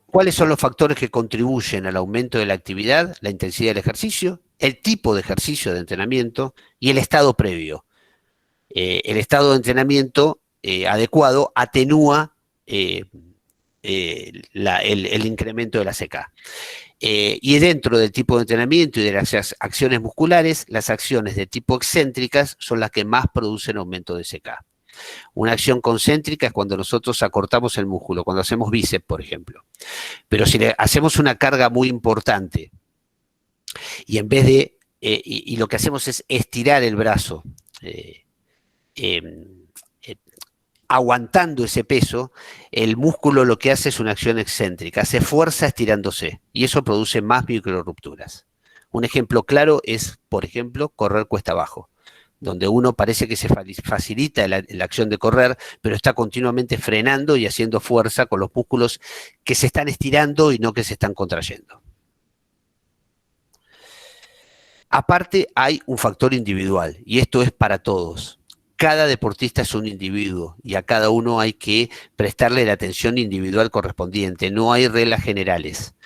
¿Cuáles son los factores que contribuyen al aumento de la actividad, la intensidad del ejercicio, el tipo de ejercicio de entrenamiento y el estado previo? El estado de entrenamiento adecuado atenúa el incremento de la CK. Y dentro del tipo de entrenamiento y de las acciones musculares, las acciones de tipo excéntricas son las que más producen aumento de CK. Una acción concéntrica es cuando nosotros acortamos el músculo, cuando hacemos bíceps, por ejemplo. Pero si le hacemos una carga muy importante y en vez de, y lo que hacemos es estirar el brazo, aguantando ese peso, el músculo lo que hace es una acción excéntrica, hace fuerza estirándose, y eso produce más microrupturas. Un ejemplo claro es, por ejemplo, correr cuesta abajo, donde uno parece que se facilita la acción de correr, pero está continuamente frenando y haciendo fuerza con los músculos que se están estirando y no que se están contrayendo. Aparte, hay un factor individual, y esto es para todos. Cada deportista es un individuo, y a cada uno hay que prestarle la atención individual correspondiente. No hay reglas generales.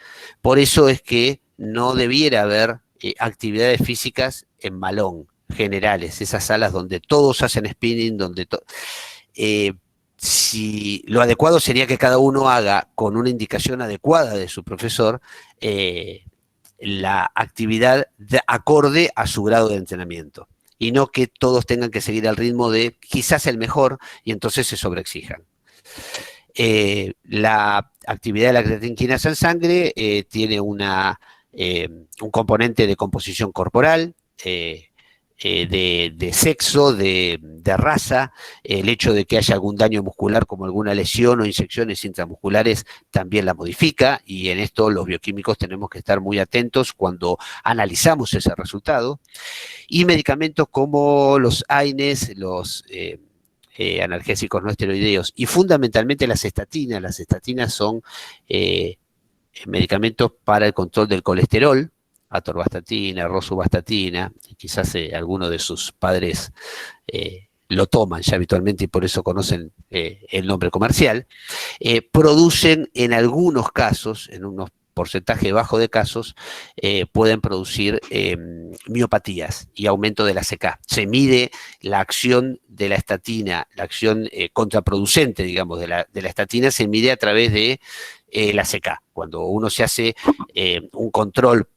Por eso es que no debiera haber actividades físicas en balón, generales, esas salas donde todos hacen spinning, donde si lo adecuado sería que cada uno haga con una indicación adecuada de su profesor la actividad acorde a su grado de entrenamiento, y no que todos tengan que seguir al ritmo de quizás el mejor y entonces se sobreexijan. La actividad de la creatina quinasa en sangre tiene un componente de composición corporal, de sexo, de raza. El hecho de que haya algún daño muscular como alguna lesión o inyecciones intramusculares también la modifica, y en esto los bioquímicos tenemos que estar muy atentos cuando analizamos ese resultado. Y medicamentos como los AINES, los analgésicos no esteroideos y fundamentalmente las estatinas. Las estatinas son medicamentos para el control del colesterol, atorvastatina, rosuvastatina, quizás alguno de sus padres lo toman ya habitualmente y por eso conocen el nombre comercial. Producen en algunos casos, en unos porcentaje bajo de casos, pueden producir miopatías y aumento de la CK. Se mide la acción de la estatina, la acción contraproducente, digamos, de la estatina se mide a través de la CK. Cuando uno se hace un control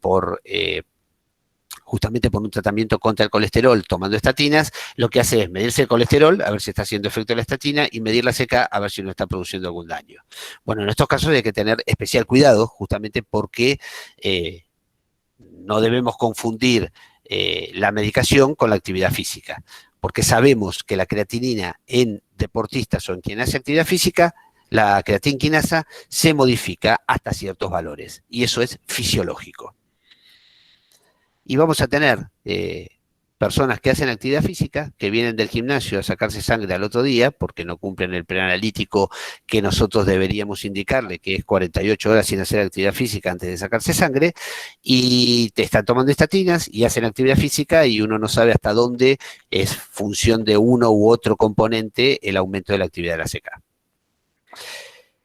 justamente por un tratamiento contra el colesterol tomando estatinas, lo que hace es medirse el colesterol, a ver si está haciendo efecto la estatina, y medir la CK a ver si no está produciendo algún daño. Bueno, en estos casos hay que tener especial cuidado, justamente porque no debemos confundir la medicación con la actividad física, porque sabemos que la creatinina en deportistas o en quien hace actividad física, la creatina quinasa se modifica hasta ciertos valores, y eso es fisiológico. Y vamos a tener personas que hacen actividad física, que vienen del gimnasio a sacarse sangre al otro día, porque no cumplen el preanalítico que nosotros deberíamos indicarle, que es 48 horas sin hacer actividad física antes de sacarse sangre, y te están tomando estatinas y hacen actividad física, y uno no sabe hasta dónde es función de uno u otro componente el aumento de la actividad de la CK.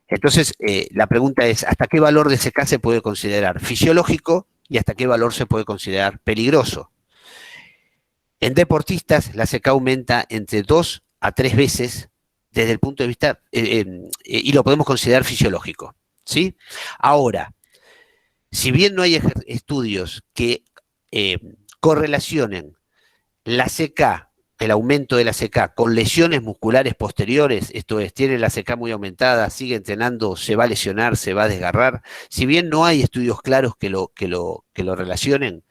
Entonces, la pregunta es, ¿hasta qué valor de CK se puede considerar fisiológico y hasta qué valor se puede considerar peligroso? En deportistas, la CK aumenta entre 2 a 3 veces desde el punto de vista, y lo podemos considerar fisiológico, ¿sí? Ahora, si bien no hay estudios que correlacionen la CK, el aumento de la CK, con lesiones musculares posteriores, esto es, tiene la CK muy aumentada, sigue entrenando, se va a lesionar, se va a desgarrar, si bien no hay estudios claros que lo relacionen,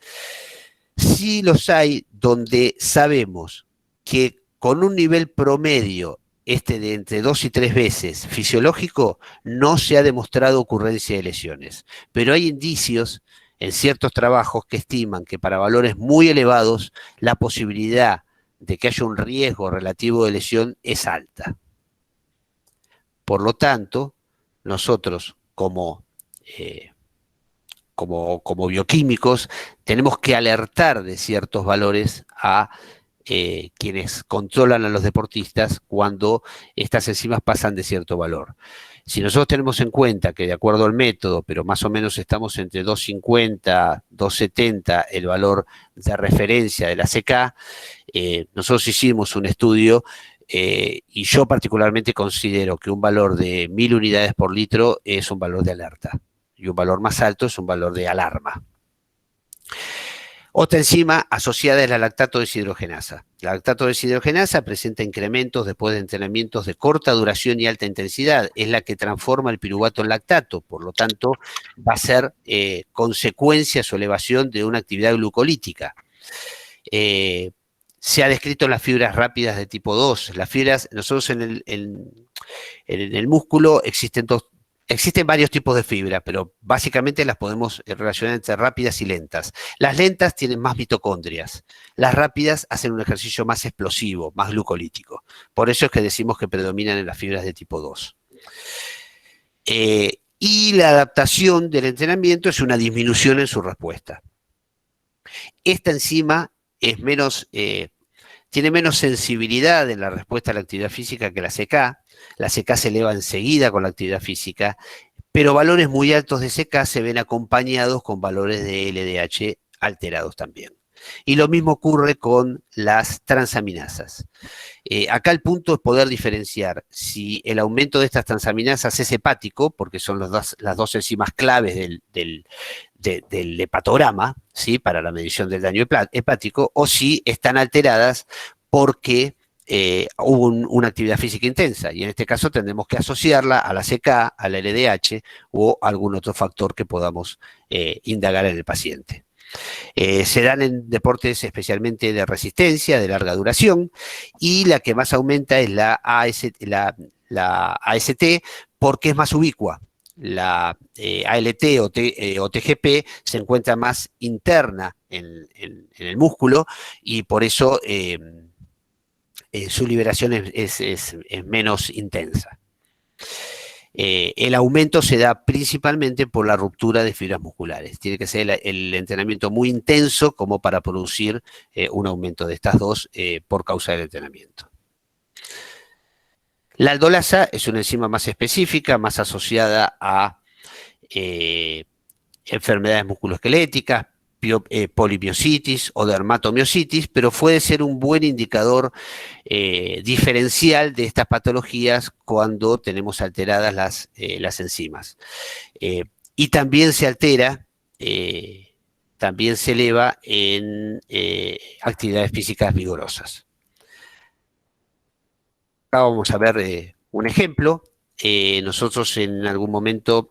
sí los hay donde sabemos que con un nivel promedio de entre 2 y 3 veces fisiológico, no se ha demostrado ocurrencia de lesiones. Pero hay indicios en ciertos trabajos que estiman que para valores muy elevados, la posibilidad de que haya un riesgo relativo de lesión es alta. Por lo tanto, nosotros como bioquímicos tenemos que alertar de ciertos valores a quienes controlan a los deportistas cuando estas enzimas pasan de cierto valor. Si nosotros tenemos en cuenta que de acuerdo al método, pero más o menos estamos entre 250, 270 el valor de referencia de la CK, nosotros hicimos un estudio y yo particularmente considero que un valor de 1000 unidades por litro es un valor de alerta y un valor más alto es un valor de alarma. Otra enzima asociada es la lactato deshidrogenasa. La lactato deshidrogenasa presenta incrementos después de entrenamientos de corta duración y alta intensidad. Es la que transforma el piruvato en lactato, por lo tanto va a ser consecuencia su elevación de una actividad glucolítica. Se ha descrito las fibras rápidas de tipo 2. Las fibras, nosotros en el músculo existen varios tipos de fibra, pero básicamente las podemos relacionar entre rápidas y lentas. Las lentas tienen más mitocondrias. Las rápidas hacen un ejercicio más explosivo, más glucolítico. Por eso es que decimos que predominan en las fibras de tipo 2. Y la adaptación del entrenamiento es una disminución en su respuesta. Esta enzima es tiene menos sensibilidad en la respuesta a la actividad física que la CK. La CK se eleva enseguida con la actividad física, pero valores muy altos de CK se ven acompañados con valores de LDH alterados también. Y lo mismo ocurre con las transaminasas. Acá el punto es poder diferenciar si el aumento de estas transaminasas es hepático, porque son las dos enzimas claves del hepatograma, ¿sí?, para la medición del daño hepático, o si están alteradas porque hubo una actividad física intensa, y en este caso tendremos que asociarla a la CK, a la LDH o algún otro factor que podamos indagar en el paciente. Se dan en deportes especialmente de resistencia, de larga duración, y la que más aumenta es la AST porque es más ubicua. La ALT o TGP se encuentra más interna en el músculo y por eso su liberación es menos intensa. El aumento se da principalmente por la ruptura de fibras musculares. Tiene que ser el entrenamiento muy intenso como para producir un aumento de estas dos por causa del entrenamiento. La aldolasa es una enzima más específica, más asociada a enfermedades musculoesqueléticas, polimiositis o dermatomiositis, pero puede ser un buen indicador diferencial de estas patologías cuando tenemos alteradas las enzimas. Y también se altera, también se eleva en actividades físicas vigorosas. Acá vamos a ver un ejemplo. Nosotros en algún momento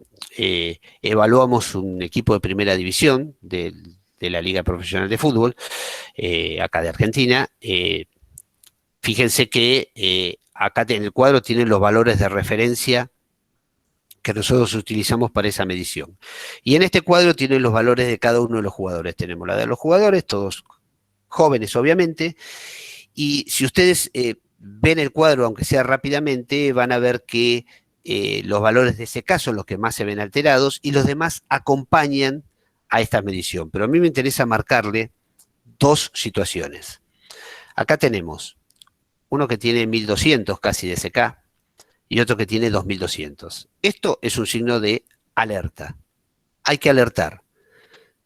evaluamos un equipo de primera división de la Liga Profesional de Fútbol, acá de Argentina. Fíjense que acá en el cuadro tienen los valores de referencia que nosotros utilizamos para esa medición. Y en este cuadro tienen los valores de cada uno de los jugadores. Tenemos la de los jugadores, todos jóvenes obviamente, y si ustedes ven el cuadro, aunque sea rápidamente, van a ver que los valores de CK son los que más se ven alterados y los demás acompañan a esta medición. Pero a mí me interesa marcarle dos situaciones. Acá tenemos uno que tiene 1200 casi de CK y otro que tiene 2200. Esto es un signo de alerta. Hay que alertar.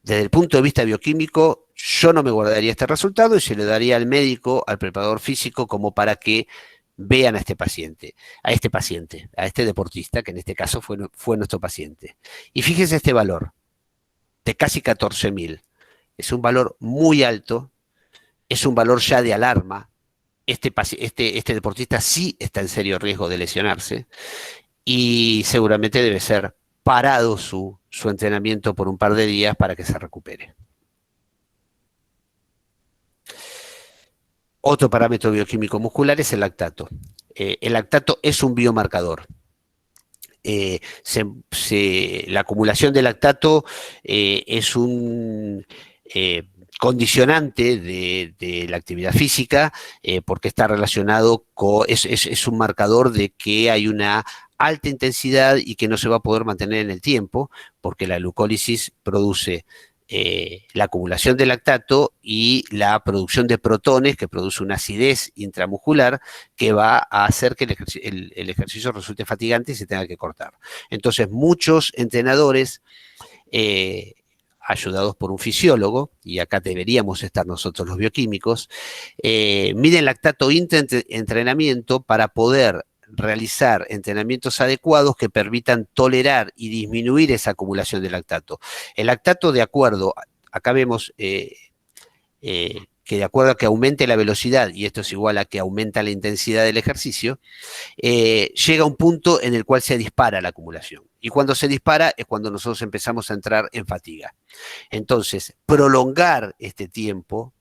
Desde el punto de vista bioquímico, yo no me guardaría este resultado y se le daría al médico, al preparador físico, como para que vean a este paciente, a este deportista, que en este caso fue nuestro paciente. Y fíjense este valor, de casi 14.000. Es un valor muy alto, es un valor ya de alarma. Este deportista sí está en serio riesgo de lesionarse y seguramente debe ser parado su entrenamiento por un par de días para que se recupere. Otro parámetro bioquímico muscular es el lactato. El lactato es un biomarcador. La acumulación de lactato es un condicionante de la actividad física porque está relacionado es un marcador de que hay una alta intensidad y que no se va a poder mantener en el tiempo porque la glucólisis produce la acumulación de lactato y la producción de protones, que produce una acidez intramuscular que va a hacer que el ejercicio resulte fatigante y se tenga que cortar. Entonces, muchos entrenadores, ayudados por un fisiólogo, y acá deberíamos estar nosotros los bioquímicos, miden lactato intra-entrenamiento para poder realizar entrenamientos adecuados que permitan tolerar y disminuir esa acumulación de lactato. El lactato, de acuerdo, acá vemos que de acuerdo a que aumente la velocidad, y esto es igual a que aumenta la intensidad del ejercicio, llega a un punto en el cual se dispara la acumulación. Y cuando se dispara es cuando nosotros empezamos a entrar en fatiga. Entonces, prolongar este tiempo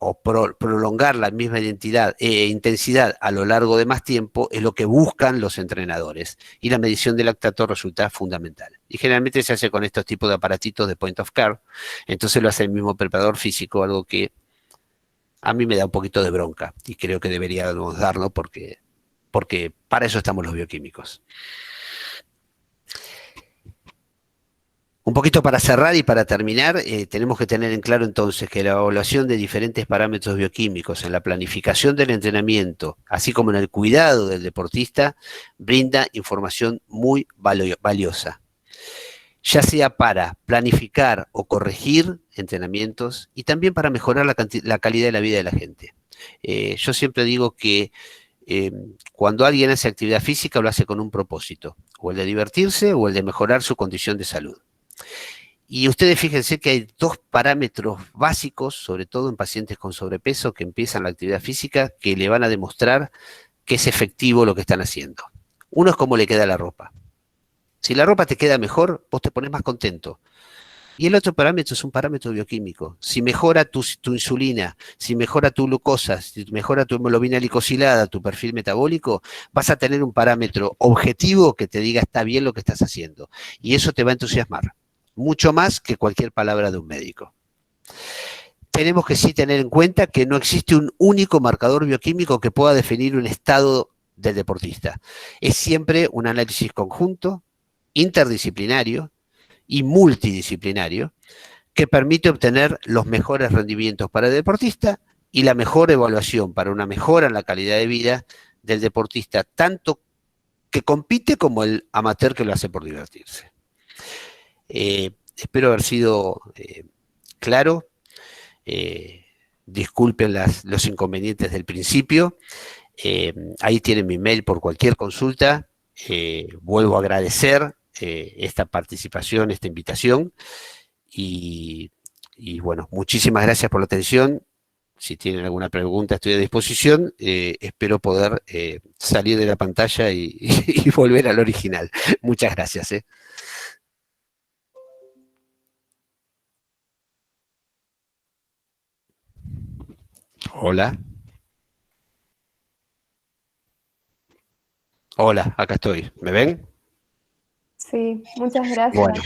o prolongar la misma intensidad a lo largo de más tiempo es lo que buscan los entrenadores. Y la medición de lactato resulta fundamental. Y generalmente se hace con estos tipos de aparatitos de point of care. Entonces lo hace el mismo preparador físico, algo que a mí me da un poquito de bronca. Y creo que deberíamos darlo porque para eso estamos los bioquímicos. Un poquito para cerrar y para terminar, tenemos que tener en claro entonces que la evaluación de diferentes parámetros bioquímicos en la planificación del entrenamiento, así como en el cuidado del deportista, brinda información muy valiosa, ya sea para planificar o corregir entrenamientos y también para mejorar la calidad de la vida de la gente. Yo siempre digo que cuando alguien hace actividad física lo hace con un propósito, o el de divertirse o el de mejorar su condición de salud. Y ustedes fíjense que hay dos parámetros básicos, sobre todo en pacientes con sobrepeso que empiezan la actividad física, que le van a demostrar que es efectivo lo que están haciendo. Uno es cómo le queda la ropa. Si la ropa te queda mejor, vos te pones más contento. Y el otro parámetro es un parámetro bioquímico. Si mejora tu insulina, si mejora tu glucosa, si mejora tu hemoglobina glicosilada, tu perfil metabólico, vas a tener un parámetro objetivo que te diga está bien lo que estás haciendo. Y eso te va a entusiasmar. Mucho más que cualquier palabra de un médico. Tenemos que sí tener en cuenta que no existe un único marcador bioquímico que pueda definir un estado del deportista. Es siempre un análisis conjunto, interdisciplinario y multidisciplinario que permite obtener los mejores rendimientos para el deportista y la mejor evaluación para una mejora en la calidad de vida del deportista, tanto que compite como el amateur que lo hace por divertirse. Espero haber sido claro. Disculpen los inconvenientes del principio. Ahí tienen mi mail por cualquier consulta. Vuelvo a agradecer esta participación, esta invitación. Y bueno, muchísimas gracias por la atención. Si tienen alguna pregunta, estoy a disposición. Espero poder salir de la pantalla y volver al original. Muchas gracias. Hola. Hola, acá estoy. ¿Me ven? Sí, muchas gracias. Bueno.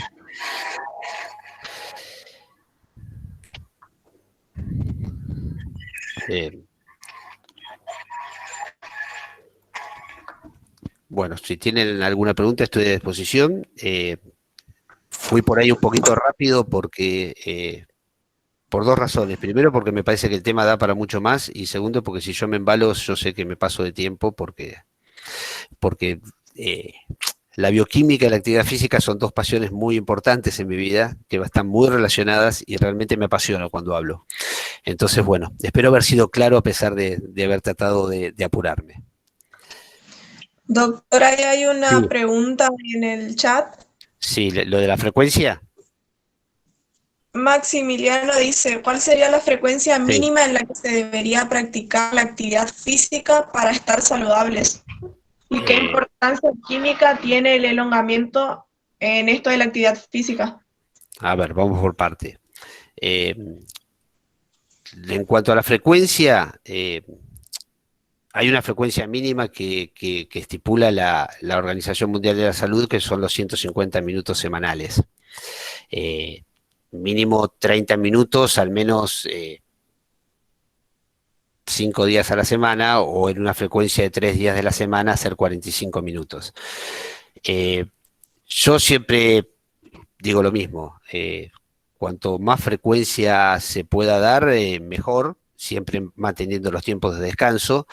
Bueno, si tienen alguna pregunta estoy a disposición. Fui por ahí un poquito rápido porque por dos razones. Primero, porque me parece que el tema da para mucho más. Y segundo, porque si yo me embalo, yo sé que me paso de tiempo porque la bioquímica y la actividad física son dos pasiones muy importantes en mi vida, que están muy relacionadas y realmente me apasiona cuando hablo. Entonces, bueno, espero haber sido claro a pesar de haber tratado de apurarme. Doctora, ahí hay una Sí. pregunta en el chat. Sí, lo de la frecuencia. Maximiliano dice, ¿cuál sería la frecuencia Sí. mínima en la que se debería practicar la actividad física para estar saludables? ¿Y qué importancia química tiene el elongamiento en esto de la actividad física? A ver, vamos por parte. En cuanto a la frecuencia, hay una frecuencia mínima que estipula la Organización Mundial de la Salud, que son los 150 minutos semanales. Mínimo 30 minutos, al menos 5 días a la semana, o en una frecuencia de 3 días de la semana, hacer 45 minutos. Yo siempre digo lo mismo, cuanto más frecuencia se pueda dar, mejor, siempre manteniendo los tiempos de descanso.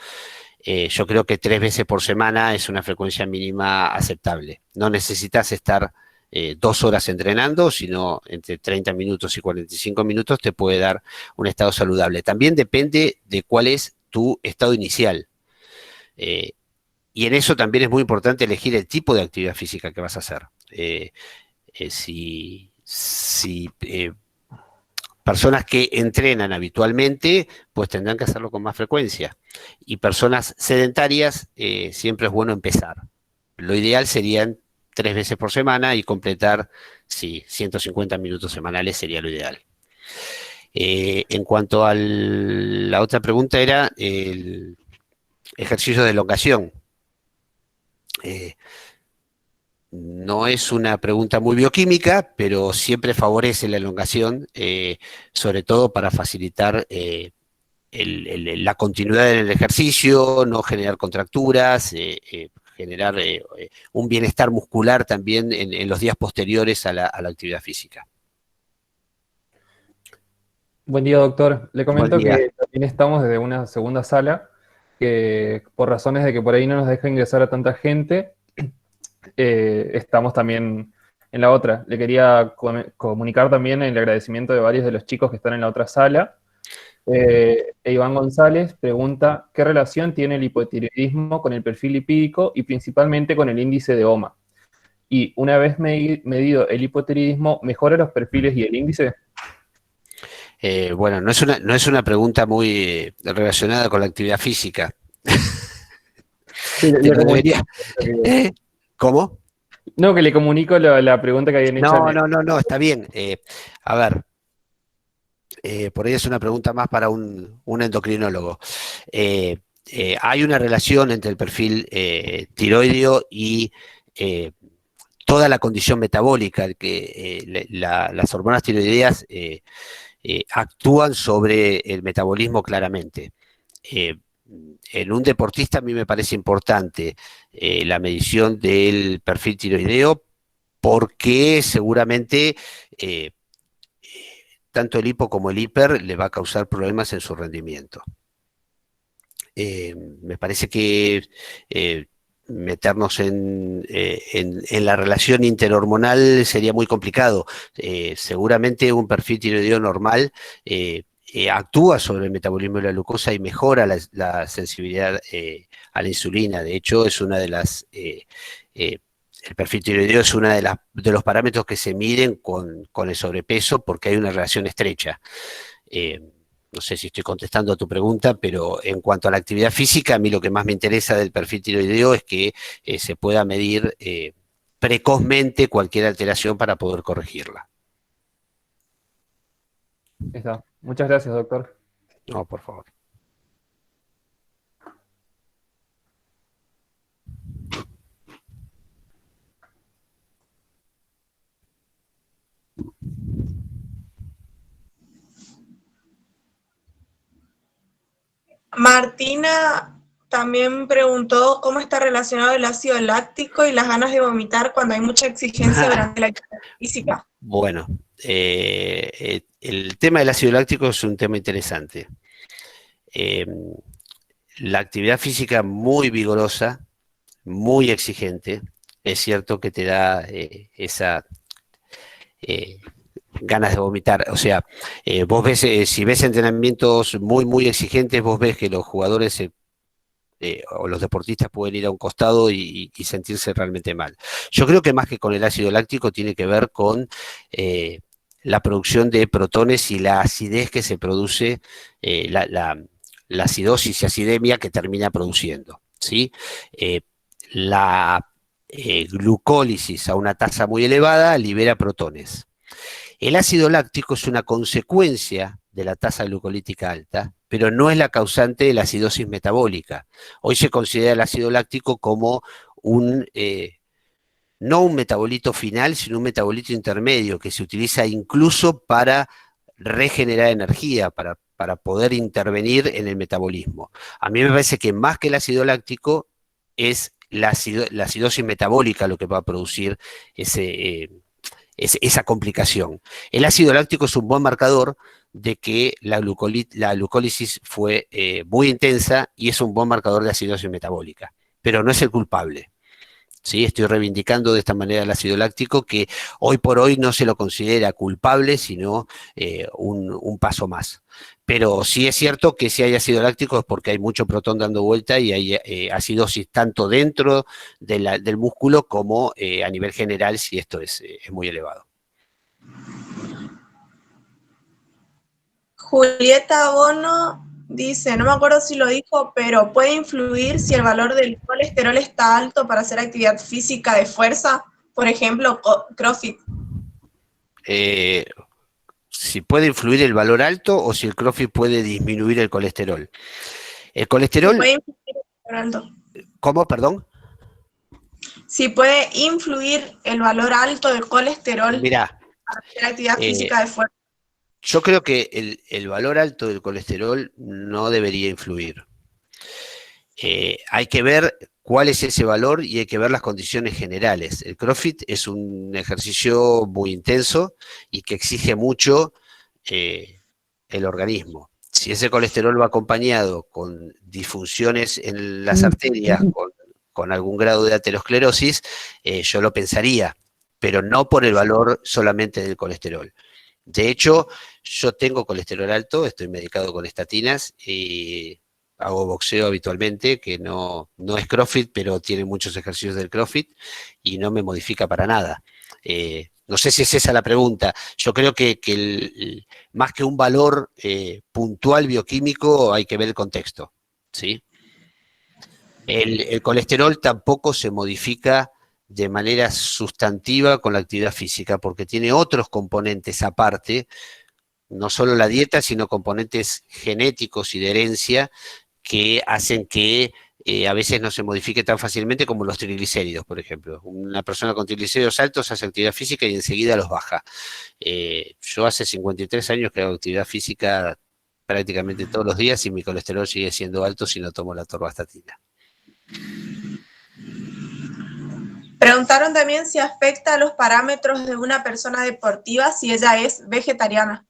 Yo creo que 3 veces por semana es una frecuencia mínima aceptable. No necesitas estar 2 horas entrenando, sino entre 30 minutos y 45 minutos te puede dar un estado saludable. También depende de cuál es tu estado inicial. Y en eso también es muy importante elegir el tipo de actividad física que vas a hacer. Si personas que entrenan habitualmente, pues tendrán que hacerlo con más frecuencia. Y personas sedentarias, siempre es bueno empezar. Lo ideal serían 3 veces por semana y completar, sí, 150 minutos semanales sería lo ideal. En cuanto a la otra pregunta era el ejercicio de elongación. No es una pregunta muy bioquímica, pero siempre favorece la elongación, sobre todo para facilitar la continuidad en el ejercicio, no generar contracturas, generar un bienestar muscular también en los días posteriores a la actividad física. Buen día, doctor. Le comento Buen día. que también estamos desde una segunda sala, que por razones de que por ahí no nos deja ingresar a tanta gente, estamos también en la otra. Le quería comunicar también el agradecimiento de varios de los chicos que están en la otra sala. Iván González pregunta, ¿qué relación tiene el hipotiroidismo con el perfil lipídico y principalmente con el índice de OMA? Y una vez medido el hipotiroidismo, ¿mejora los perfiles y el índice? Bueno, no es una pregunta muy relacionada con la actividad física. Sí, Te lo debería... ¿Cómo? No, que le comunico la pregunta que habían hecho. No, está bien. A ver, por ahí es una pregunta más para un endocrinólogo. Hay una relación entre el perfil tiroideo y toda la condición metabólica, que las hormonas tiroideas actúan sobre el metabolismo claramente. En un deportista a mí me parece importante la medición del perfil tiroideo, porque seguramente tanto el hipo como el hiper le va a causar problemas en su rendimiento. Me parece que meternos en la relación interhormonal sería muy complicado. Seguramente un perfil tiroideo normal actúa sobre el metabolismo de la glucosa y mejora la sensibilidad a la insulina. De hecho, es una de las... el perfil tiroideo es uno de los parámetros que se miden con el sobrepeso, porque hay una relación estrecha. No sé si estoy contestando a tu pregunta, pero en cuanto a la actividad física, a mí lo que más me interesa del perfil tiroideo es que se pueda medir precozmente cualquier alteración para poder corregirla. Está. Muchas gracias, doctor. No, por favor. Martina también preguntó cómo está relacionado el ácido láctico y las ganas de vomitar cuando hay mucha exigencia durante la actividad física. Bueno, el tema del ácido láctico es un tema interesante. La actividad física muy vigorosa, muy exigente, es cierto que te da ganas de vomitar. O sea, vos ves, si ves entrenamientos muy, muy exigentes, vos ves que los jugadores o los deportistas pueden ir a un costado y sentirse realmente mal. Yo creo que más que con el ácido láctico tiene que ver con la producción de protones y la acidez que se produce, la acidosis y acidemia que termina produciendo, ¿sí? La glucólisis a una tasa muy elevada libera protones. El ácido láctico es una consecuencia de la tasa glucolítica alta, pero no es la causante de la acidosis metabólica. Hoy se considera el ácido láctico como no un metabolito final, sino un metabolito intermedio que se utiliza incluso para regenerar energía, para poder intervenir en el metabolismo. A mí me parece que más que el ácido láctico es la acidosis metabólica lo que va a producir esa complicación. El ácido láctico es un buen marcador de que la glucólisis fue muy intensa y es un buen marcador de acidosis metabólica, pero no es el culpable. ¿Sí? Estoy reivindicando de esta manera el ácido láctico, que hoy por hoy no se lo considera culpable, sino un paso más. Pero sí es cierto que si hay ácido láctico es porque hay mucho protón dando vuelta y hay acidosis tanto dentro del músculo como a nivel general si esto es muy elevado. Julieta Bono dice, no me acuerdo si lo dijo, pero ¿puede influir si el valor del colesterol está alto para hacer actividad física de fuerza? Por ejemplo, CrossFit. Si puede influir el valor alto o si el CrossFit puede disminuir el colesterol. El colesterol... Si puede influir el valor alto. ¿Cómo? Perdón. Si puede influir el valor alto del colesterol Mirá, para hacer actividad física de fuerza. Yo creo que el valor alto del colesterol no debería influir. Hay que ver cuál es ese valor y hay que ver las condiciones generales. El CrossFit es un ejercicio muy intenso y que exige mucho el organismo. Si ese colesterol va acompañado con disfunciones en las arterias, con algún grado de aterosclerosis, yo lo pensaría, pero no por el valor solamente del colesterol. De hecho, yo tengo colesterol alto, estoy medicado con estatinas y hago boxeo habitualmente, que no es CrossFit, pero tiene muchos ejercicios del CrossFit y no me modifica para nada. No sé si es esa la pregunta. Yo creo que más que un valor puntual bioquímico hay que ver el contexto, ¿sí? El colesterol tampoco se modifica de manera sustantiva con la actividad física, porque tiene otros componentes aparte, no solo la dieta, sino componentes genéticos y de herencia que hacen que a veces no se modifique tan fácilmente como los triglicéridos, por ejemplo. Una persona con triglicéridos altos hace actividad física y enseguida los baja. Yo hace 53 años que hago actividad física prácticamente todos los días y mi colesterol sigue siendo alto si no tomo la torvastatina. Preguntaron también si afecta a los parámetros de una persona deportiva si ella es vegetariana.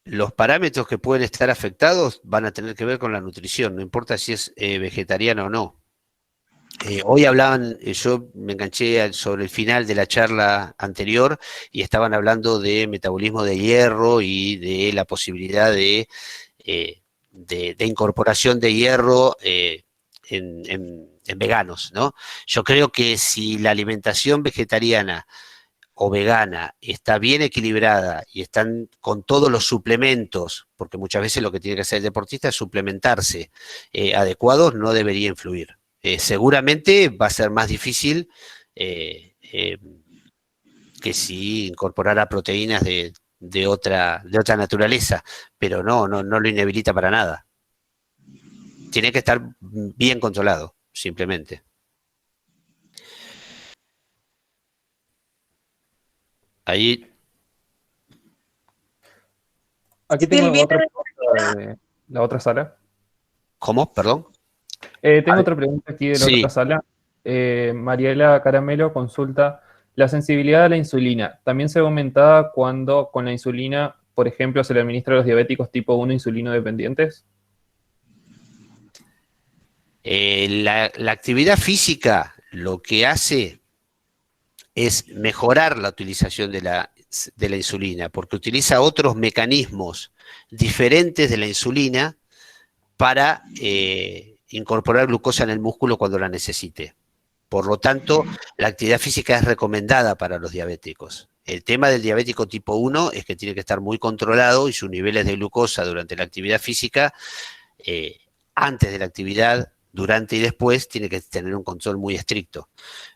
Los parámetros que pueden estar afectados van a tener que ver con la nutrición, no importa si es vegetariana o no. Hoy hablaban, yo me enganché sobre el final de la charla anterior y estaban hablando de metabolismo de hierro y de la posibilidad de incorporación de hierro en veganos, ¿no? Yo creo que si la alimentación vegetariana o vegana está bien equilibrada y están con todos los suplementos, porque muchas veces lo que tiene que hacer el deportista es suplementarse adecuados, no debería influir. Seguramente va a ser más difícil que si incorporara proteínas de otra naturaleza, pero no lo inhabilita para nada. Tiene que estar bien controlado, simplemente. Ahí. Aquí tengo otra pregunta de la otra sala. ¿Cómo? Perdón. Tengo otra pregunta aquí de la Sí. otra sala. Mariela Caramelo consulta, ¿la sensibilidad a la insulina también se ve aumentada cuando con la insulina, por ejemplo, se le administra a los diabéticos tipo 1 insulino dependientes? La actividad física lo que hace es mejorar la utilización de la insulina, porque utiliza otros mecanismos diferentes de la insulina para incorporar glucosa en el músculo cuando la necesite. Por lo tanto, la actividad física es recomendada para los diabéticos. El tema del diabético tipo 1 es que tiene que estar muy controlado y sus niveles de glucosa durante la actividad física, antes de la actividad, durante y después, tiene que tener un control muy estricto.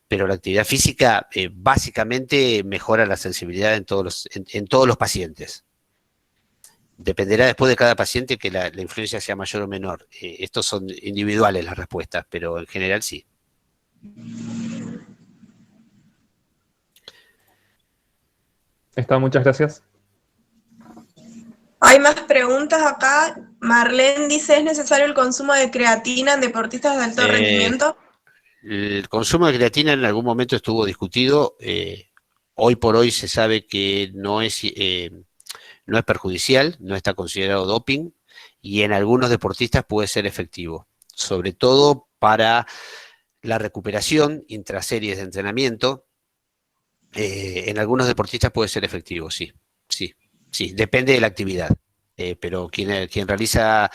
Pero la actividad física básicamente mejora la sensibilidad en todos los pacientes. Dependerá después de cada paciente que la influencia sea mayor o menor. Estos son individuales las respuestas, pero en general sí. Muchas gracias. Hay más preguntas acá. Marlene dice, ¿es necesario el consumo de creatina en deportistas de alto rendimiento? El consumo de creatina en algún momento estuvo discutido. Hoy por hoy se sabe que no es perjudicial, no está considerado doping, y en algunos deportistas puede ser efectivo, sobre todo para la recuperación intraseries de entrenamiento. En algunos deportistas puede ser efectivo, sí, depende de la actividad, pero quien realiza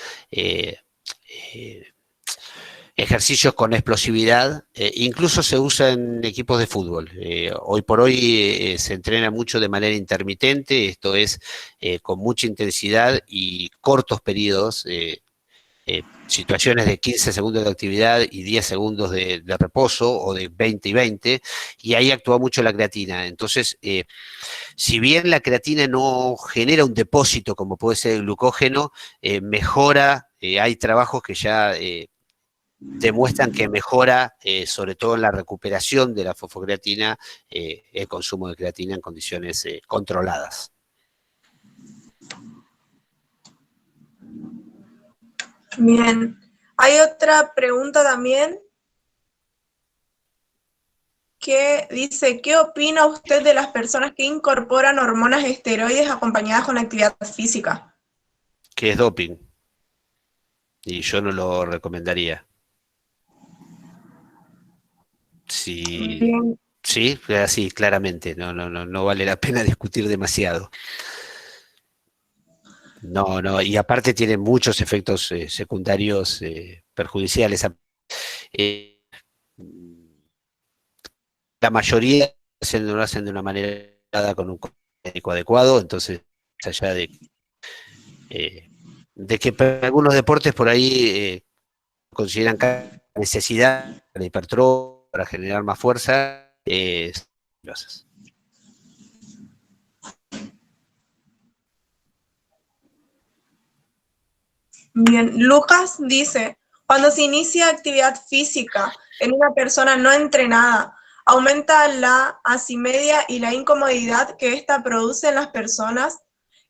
ejercicios con explosividad, incluso se usa en equipos de fútbol. Hoy por hoy se entrena mucho de manera intermitente, esto es con mucha intensidad y cortos periodos, situaciones de 15 segundos de actividad y 10 segundos de reposo, o de 20 y 20, y ahí actúa mucho la creatina. Entonces, si bien la creatina no genera un depósito como puede ser el glucógeno, mejora, hay trabajos que ya demuestran que mejora, sobre todo en la recuperación de la fosfocreatina, el consumo de creatina en condiciones controladas. Bien. Hay otra pregunta también que dice, ¿qué opina usted de las personas que incorporan hormonas esteroides acompañadas con actividad física? Que es doping, y yo no lo recomendaría. Sí, Bien. sí, así, claramente, no vale la pena discutir demasiado. No, y aparte tiene muchos efectos secundarios perjudiciales. La mayoría no lo hacen de una manera con un médico adecuado, entonces, allá de que para algunos deportes por ahí consideran que necesidad de hipertrofia para generar más fuerza, Bien, Lucas dice, cuando se inicia actividad física en una persona no entrenada, aumenta la asimedia y la incomodidad que ésta produce en las personas.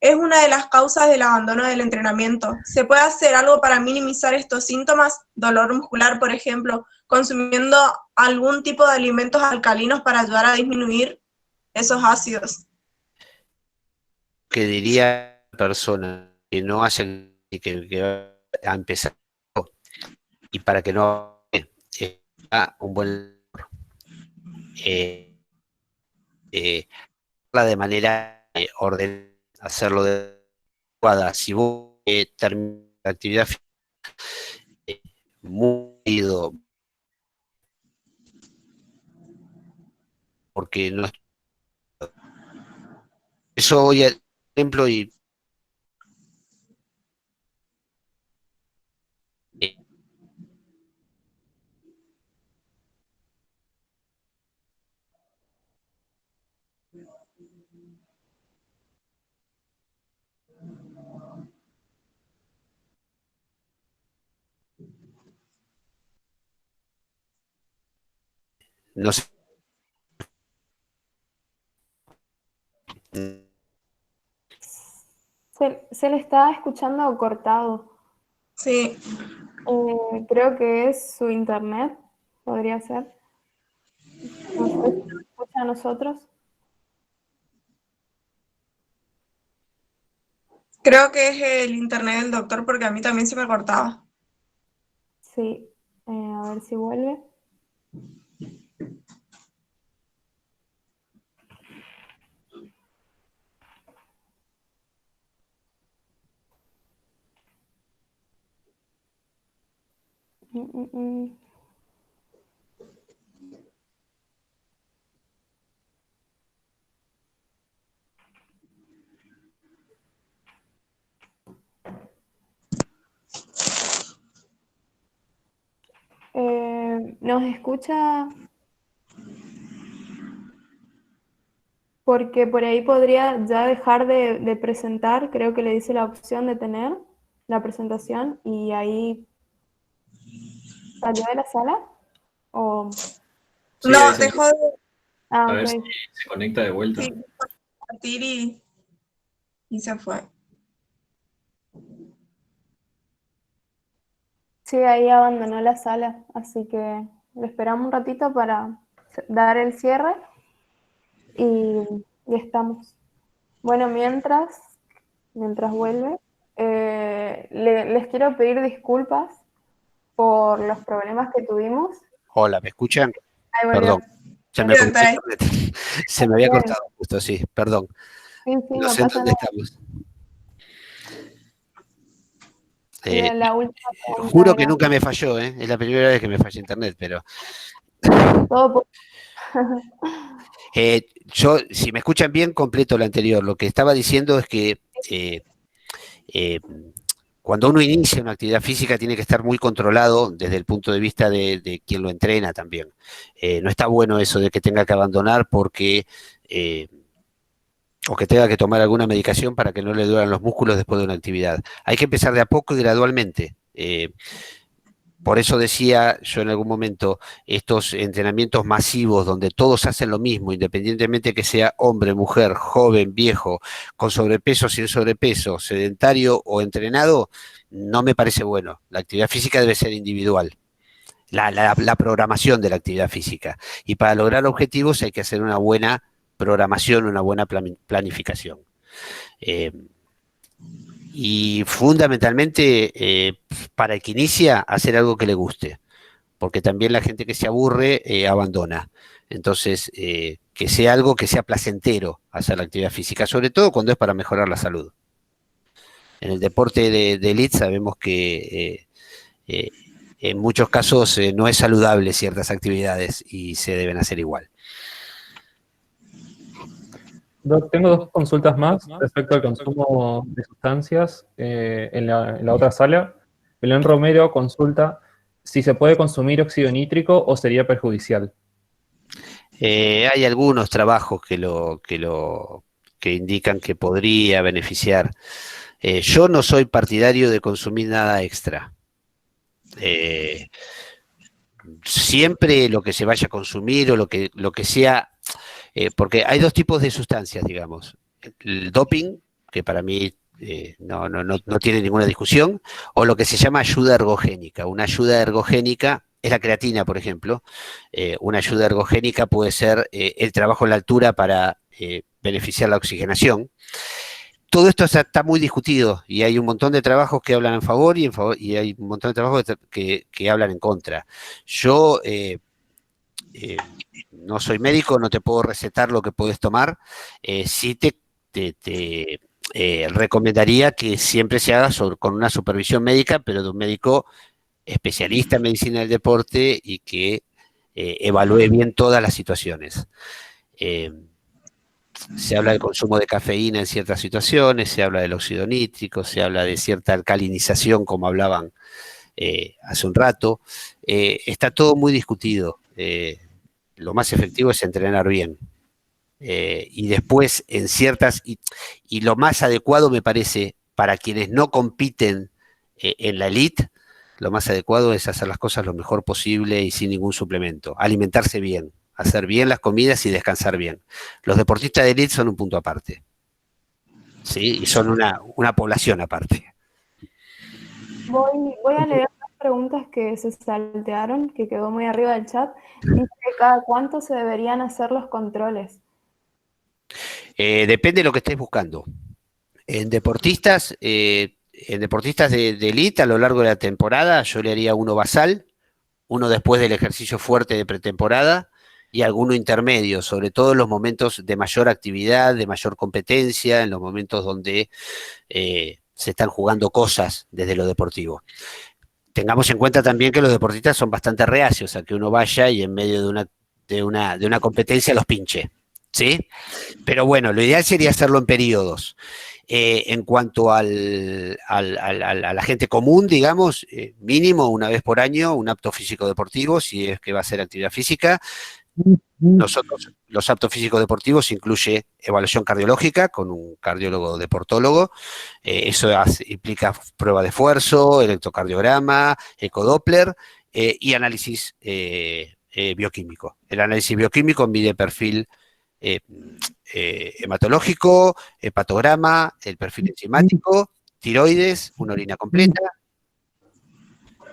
Es una de las causas del abandono del entrenamiento. ¿Se puede hacer algo para minimizar estos síntomas? Dolor muscular, por ejemplo, consumiendo algún tipo de alimentos alcalinos para ayudar a disminuir esos ácidos. Que diría la persona que no hacen que va a empezar, y para que no un buen de manera ordenada, hacerlo de adecuada. Si vos terminas la actividad muy porque no, eso hoy al ejemplo, y no sé. Se le está escuchando cortado. Sí. Creo que es su internet, podría ser. No sé si nos escucha a nosotros. Creo que es el internet del doctor porque a mí también se me cortaba. Sí, a ver si vuelve. Mm, mm, mm. ¿Nos escucha? Porque por ahí podría ya dejar de presentar, creo que le dice la opción de tener la presentación y ahí salió de la sala. O... Sí, ahí No, se dejó de a ver si ok. se conecta de vuelta. sí, compartir y se fue. Sí, ahí abandonó la sala, así que le esperamos un ratito para dar el cierre y estamos. Bueno, mientras vuelve, les quiero pedir disculpas por los problemas que tuvimos. Hola, ¿me escuchan? Ahí volvió. Perdón, se me conectó Bien, internet. Se me había Bien. cortado justo, sí, perdón. Sí, sí, No no sé en pasa dónde nada. estamos. La última pregunta Juro que era nunca me falló, ¿eh? Es la primera vez que me falla internet, pero todo por... yo, si me escuchan bien, completo lo anterior. Lo que estaba diciendo es que eh, eh, cuando uno inicia una actividad física tiene que estar muy controlado desde el punto de vista de quien lo entrena también. No está bueno eso de que tenga que abandonar porque o que tenga que tomar alguna medicación para que no le duelan los músculos después de una actividad. Hay que empezar de a poco y gradualmente. Por eso decía yo en algún momento, estos entrenamientos masivos donde todos hacen lo mismo, independientemente que sea hombre, mujer, joven, viejo, con sobrepeso, sin sobrepeso, sedentario o entrenado, no me parece bueno. La actividad física debe ser individual. La programación de la actividad física. Y para lograr objetivos hay que hacer una buena programación, una buena planificación. Y fundamentalmente, para el que inicia, hacer algo que le guste, porque también la gente que se aburre abandona. Entonces, que sea algo que sea placentero hacer la actividad física, sobre todo cuando es para mejorar la salud. En el deporte de elite sabemos que en muchos casos no es saludable ciertas actividades y se deben hacer igual. Doc, tengo dos consultas más respecto al consumo de sustancias en la otra sala. Belén Romero consulta si se puede consumir óxido nítrico o sería perjudicial. Hay algunos trabajos que indican que podría beneficiar. Yo no soy partidario de consumir nada extra. Siempre lo que se vaya a consumir o lo que sea, porque hay dos tipos de sustancias, digamos. El doping, que para mí no tiene ninguna discusión, o lo que se llama ayuda ergogénica. Una ayuda ergogénica es la creatina, por ejemplo. Una ayuda ergogénica puede ser el trabajo en la altura para beneficiar la oxigenación. Todo esto está muy discutido y hay un montón de trabajos que hablan en favor y hay un montón de trabajos que hablan en contra. Yo no soy médico, no te puedo recetar lo que puedes tomar. Sí te recomendaría que siempre se haga con una supervisión médica, pero de un médico especialista en medicina del deporte y que evalúe bien todas las situaciones. Se habla del consumo de cafeína en ciertas situaciones, se habla del óxido nítrico, se habla de cierta alcalinización, como hablaban hace un rato. Está todo muy discutido. Lo más efectivo es entrenar bien. Y después en ciertas, y lo más adecuado me parece, para quienes no compiten en la elite, lo más adecuado es hacer las cosas lo mejor posible y sin ningún suplemento. Alimentarse bien, hacer bien las comidas y descansar bien. Los deportistas de elite son un punto aparte. ¿Sí? Y son una población aparte. Voy a leer las preguntas que se saltearon, que quedó muy arriba del chat. Dice que cada cuánto se deberían hacer los controles. Depende de lo que estés buscando. En deportistas de elite a lo largo de la temporada yo le haría uno basal, uno después del ejercicio fuerte de pretemporada y alguno intermedio, sobre todo en los momentos de mayor actividad, de mayor competencia, en los momentos donde se están jugando cosas desde lo deportivo. tengamos en cuenta también que los deportistas son bastante reacios a que uno vaya y en medio de una competencia los pinche, ¿sí? Pero bueno, lo ideal sería hacerlo en periodos. En cuanto a la gente común, digamos, mínimo una vez por año, un apto físico deportivo, si es que va a hacer actividad física. Nosotros, los aptos físicos deportivos incluye evaluación cardiológica con un cardiólogo deportólogo. Eso implica prueba de esfuerzo, electrocardiograma, ecodoppler y análisis bioquímico. El análisis bioquímico mide perfil hematológico, hepatograma, el perfil enzimático, tiroides, una orina completa.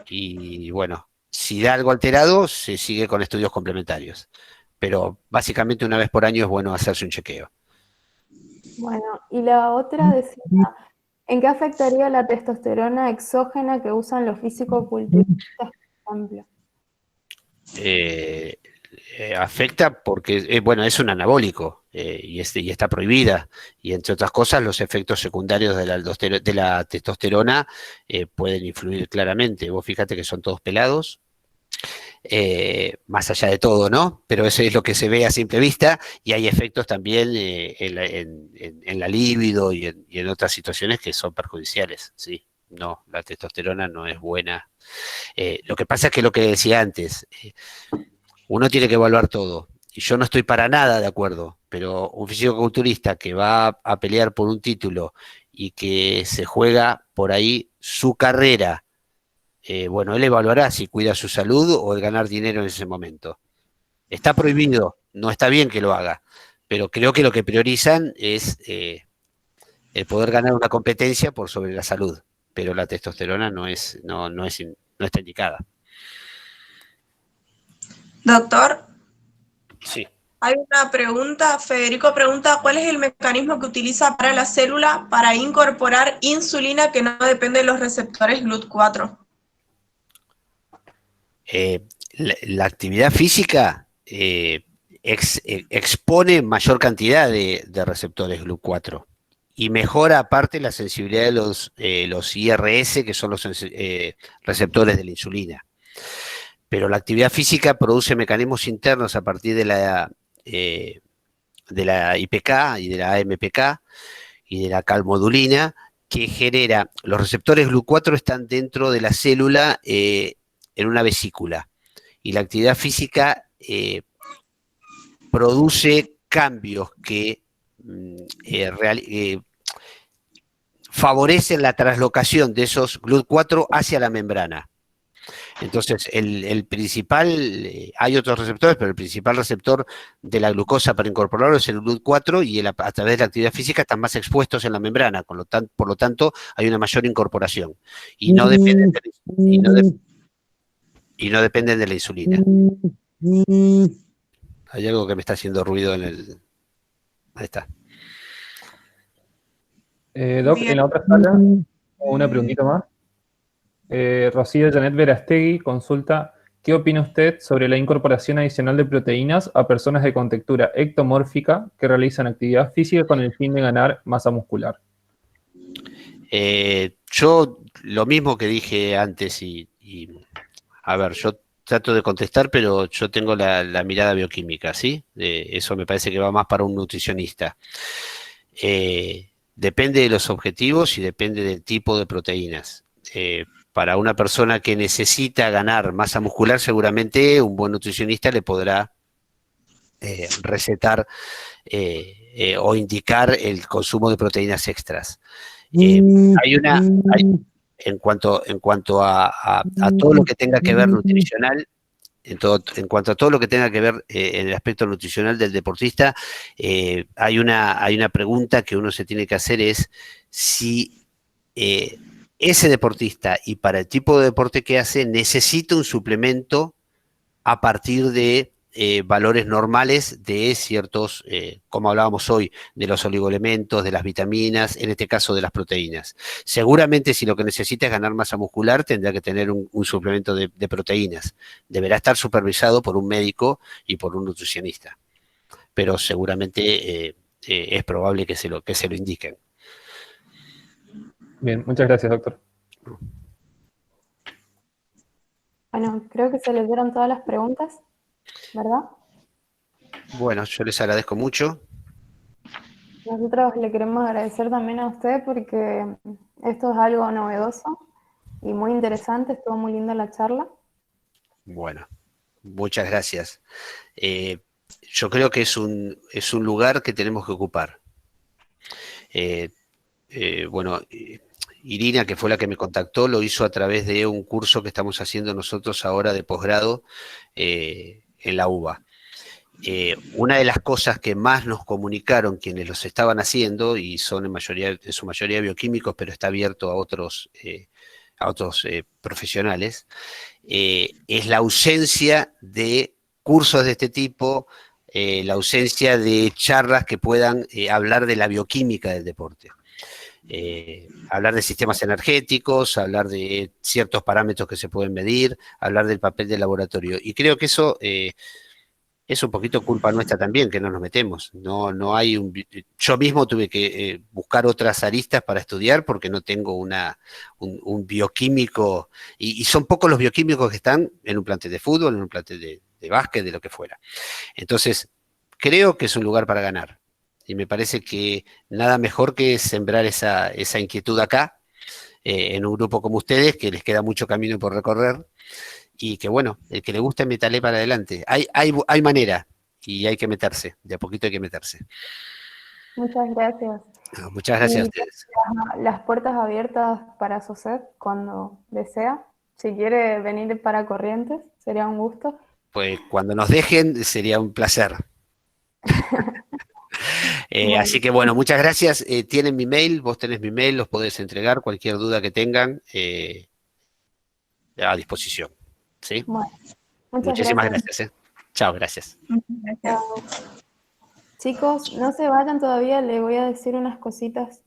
Y bueno, si da algo alterado, se sigue con estudios complementarios. Pero básicamente una vez por año es bueno hacerse un chequeo. Bueno, y la otra decía, ¿en qué afectaría la testosterona exógena que usan los físico-culturistas, por ejemplo? Afecta porque, bueno, es un anabólico y está prohibida. Y entre otras cosas, los efectos secundarios de la testosterona pueden influir claramente. Vos fíjate que son todos pelados. Más allá de todo, ¿no? Pero eso es lo que se ve a simple vista y hay efectos también en la libido y en otras situaciones que son perjudiciales, ¿sí? No, la testosterona no es buena. Lo que pasa es que lo que decía antes, uno tiene que evaluar todo y yo no estoy para nada de acuerdo, pero un fisicoculturista que va a pelear por un título y que se juega por ahí su carrera, bueno, él evaluará si cuida su salud o el ganar dinero en ese momento. Está prohibido, no está bien que lo haga, pero creo que lo que priorizan es el poder ganar una competencia por sobre la salud, pero la testosterona no está indicada. Doctor, Sí. hay una pregunta. Federico pregunta, ¿cuál es el mecanismo que utiliza para la célula para incorporar insulina que no depende de los receptores GLUT4? La actividad física expone mayor cantidad de receptores GLUT4 y mejora aparte la sensibilidad de los IRS, que son los receptores de la insulina. Pero la actividad física produce mecanismos internos a partir de la IPK y de la AMPK y de la calmodulina, que genera, los receptores GLUT4 están dentro de la célula en una vesícula, y la actividad física produce cambios que favorecen la translocación de esos GLUT4 hacia la membrana. Entonces, el principal, hay otros receptores, pero el principal receptor de la glucosa para incorporarlo es el GLUT4 y a través de la actividad física están más expuestos en la membrana, por lo tanto hay una mayor incorporación y no dependen de la insulina. Hay algo que me está haciendo ruido en el... Ahí está. Doc, en la otra sala, una preguntita más. Rocío Janet Verastegui consulta, ¿qué opina usted sobre la incorporación adicional de proteínas a personas de contextura ectomórfica que realizan actividad física con el fin de ganar masa muscular? Yo lo mismo que dije antes a ver, yo trato de contestar, pero yo tengo la mirada bioquímica, ¿sí? Eso me parece que va más para un nutricionista. Depende de los objetivos y depende del tipo de proteínas. Para una persona que necesita ganar masa muscular, seguramente un buen nutricionista le podrá recetar o indicar el consumo de proteínas extras. En cuanto a todo lo que tenga que ver nutricional, en cuanto a todo lo que tenga que ver en el aspecto nutricional del deportista, hay una pregunta que uno se tiene que hacer, es si ese deportista y para el tipo de deporte que hace necesita un suplemento a partir de valores normales de ciertos, como hablábamos hoy, de los oligoelementos, de las vitaminas, en este caso de las proteínas. Seguramente si lo que necesita es ganar masa muscular, tendrá que tener un suplemento de proteínas. Deberá estar supervisado por un médico y por un nutricionista, pero seguramente es probable que se lo indiquen. Bien, muchas gracias, doctor. creo que se leyeron todas las preguntas, ¿verdad? Bueno, yo les agradezco mucho. Nosotros le queremos agradecer también a usted porque esto es algo novedoso y muy interesante, estuvo muy linda la charla. Bueno, muchas gracias. Yo creo que es un lugar que tenemos que ocupar. Bueno, Irina, que fue la que me contactó, lo hizo a través de un curso que estamos haciendo nosotros ahora de posgrado en la UBA. Una de las cosas que más nos comunicaron quienes los estaban haciendo, y son en su mayoría bioquímicos, pero está abierto a otros profesionales, es la ausencia de cursos de este tipo, la ausencia de charlas que puedan hablar de la bioquímica del deporte. Hablar de sistemas energéticos, hablar de ciertos parámetros que se pueden medir, hablar del papel del laboratorio. Y creo que eso es un poquito culpa nuestra también, que no nos metemos. No hay yo mismo tuve que buscar otras aristas para estudiar porque no tengo un bioquímico, y son pocos los bioquímicos que están en un plantel de fútbol, en un plantel de básquet, de lo que fuera. Entonces, creo que es un lugar para ganar. Y me parece que nada mejor que sembrar esa inquietud acá, en un grupo como ustedes, que les queda mucho camino por recorrer, y que bueno, el que le guste, métale para adelante. Hay manera, y hay que meterse, de a poquito hay que meterse. Muchas gracias. Muchas gracias a Y ustedes. las puertas abiertas para SOCEP cuando desea. Si quiere venir para Corrientes, sería un gusto. Pues cuando nos dejen, sería un placer. Bueno. Así que bueno, muchas gracias. Tienen mi mail, vos tenés mi mail, los podés entregar, cualquier duda que tengan, a disposición. ¿Sí? Bueno, muchas Muchísimas gracias. gracias. Chao, gracias. Gracias. Chicos, no se vayan todavía, les voy a decir unas cositas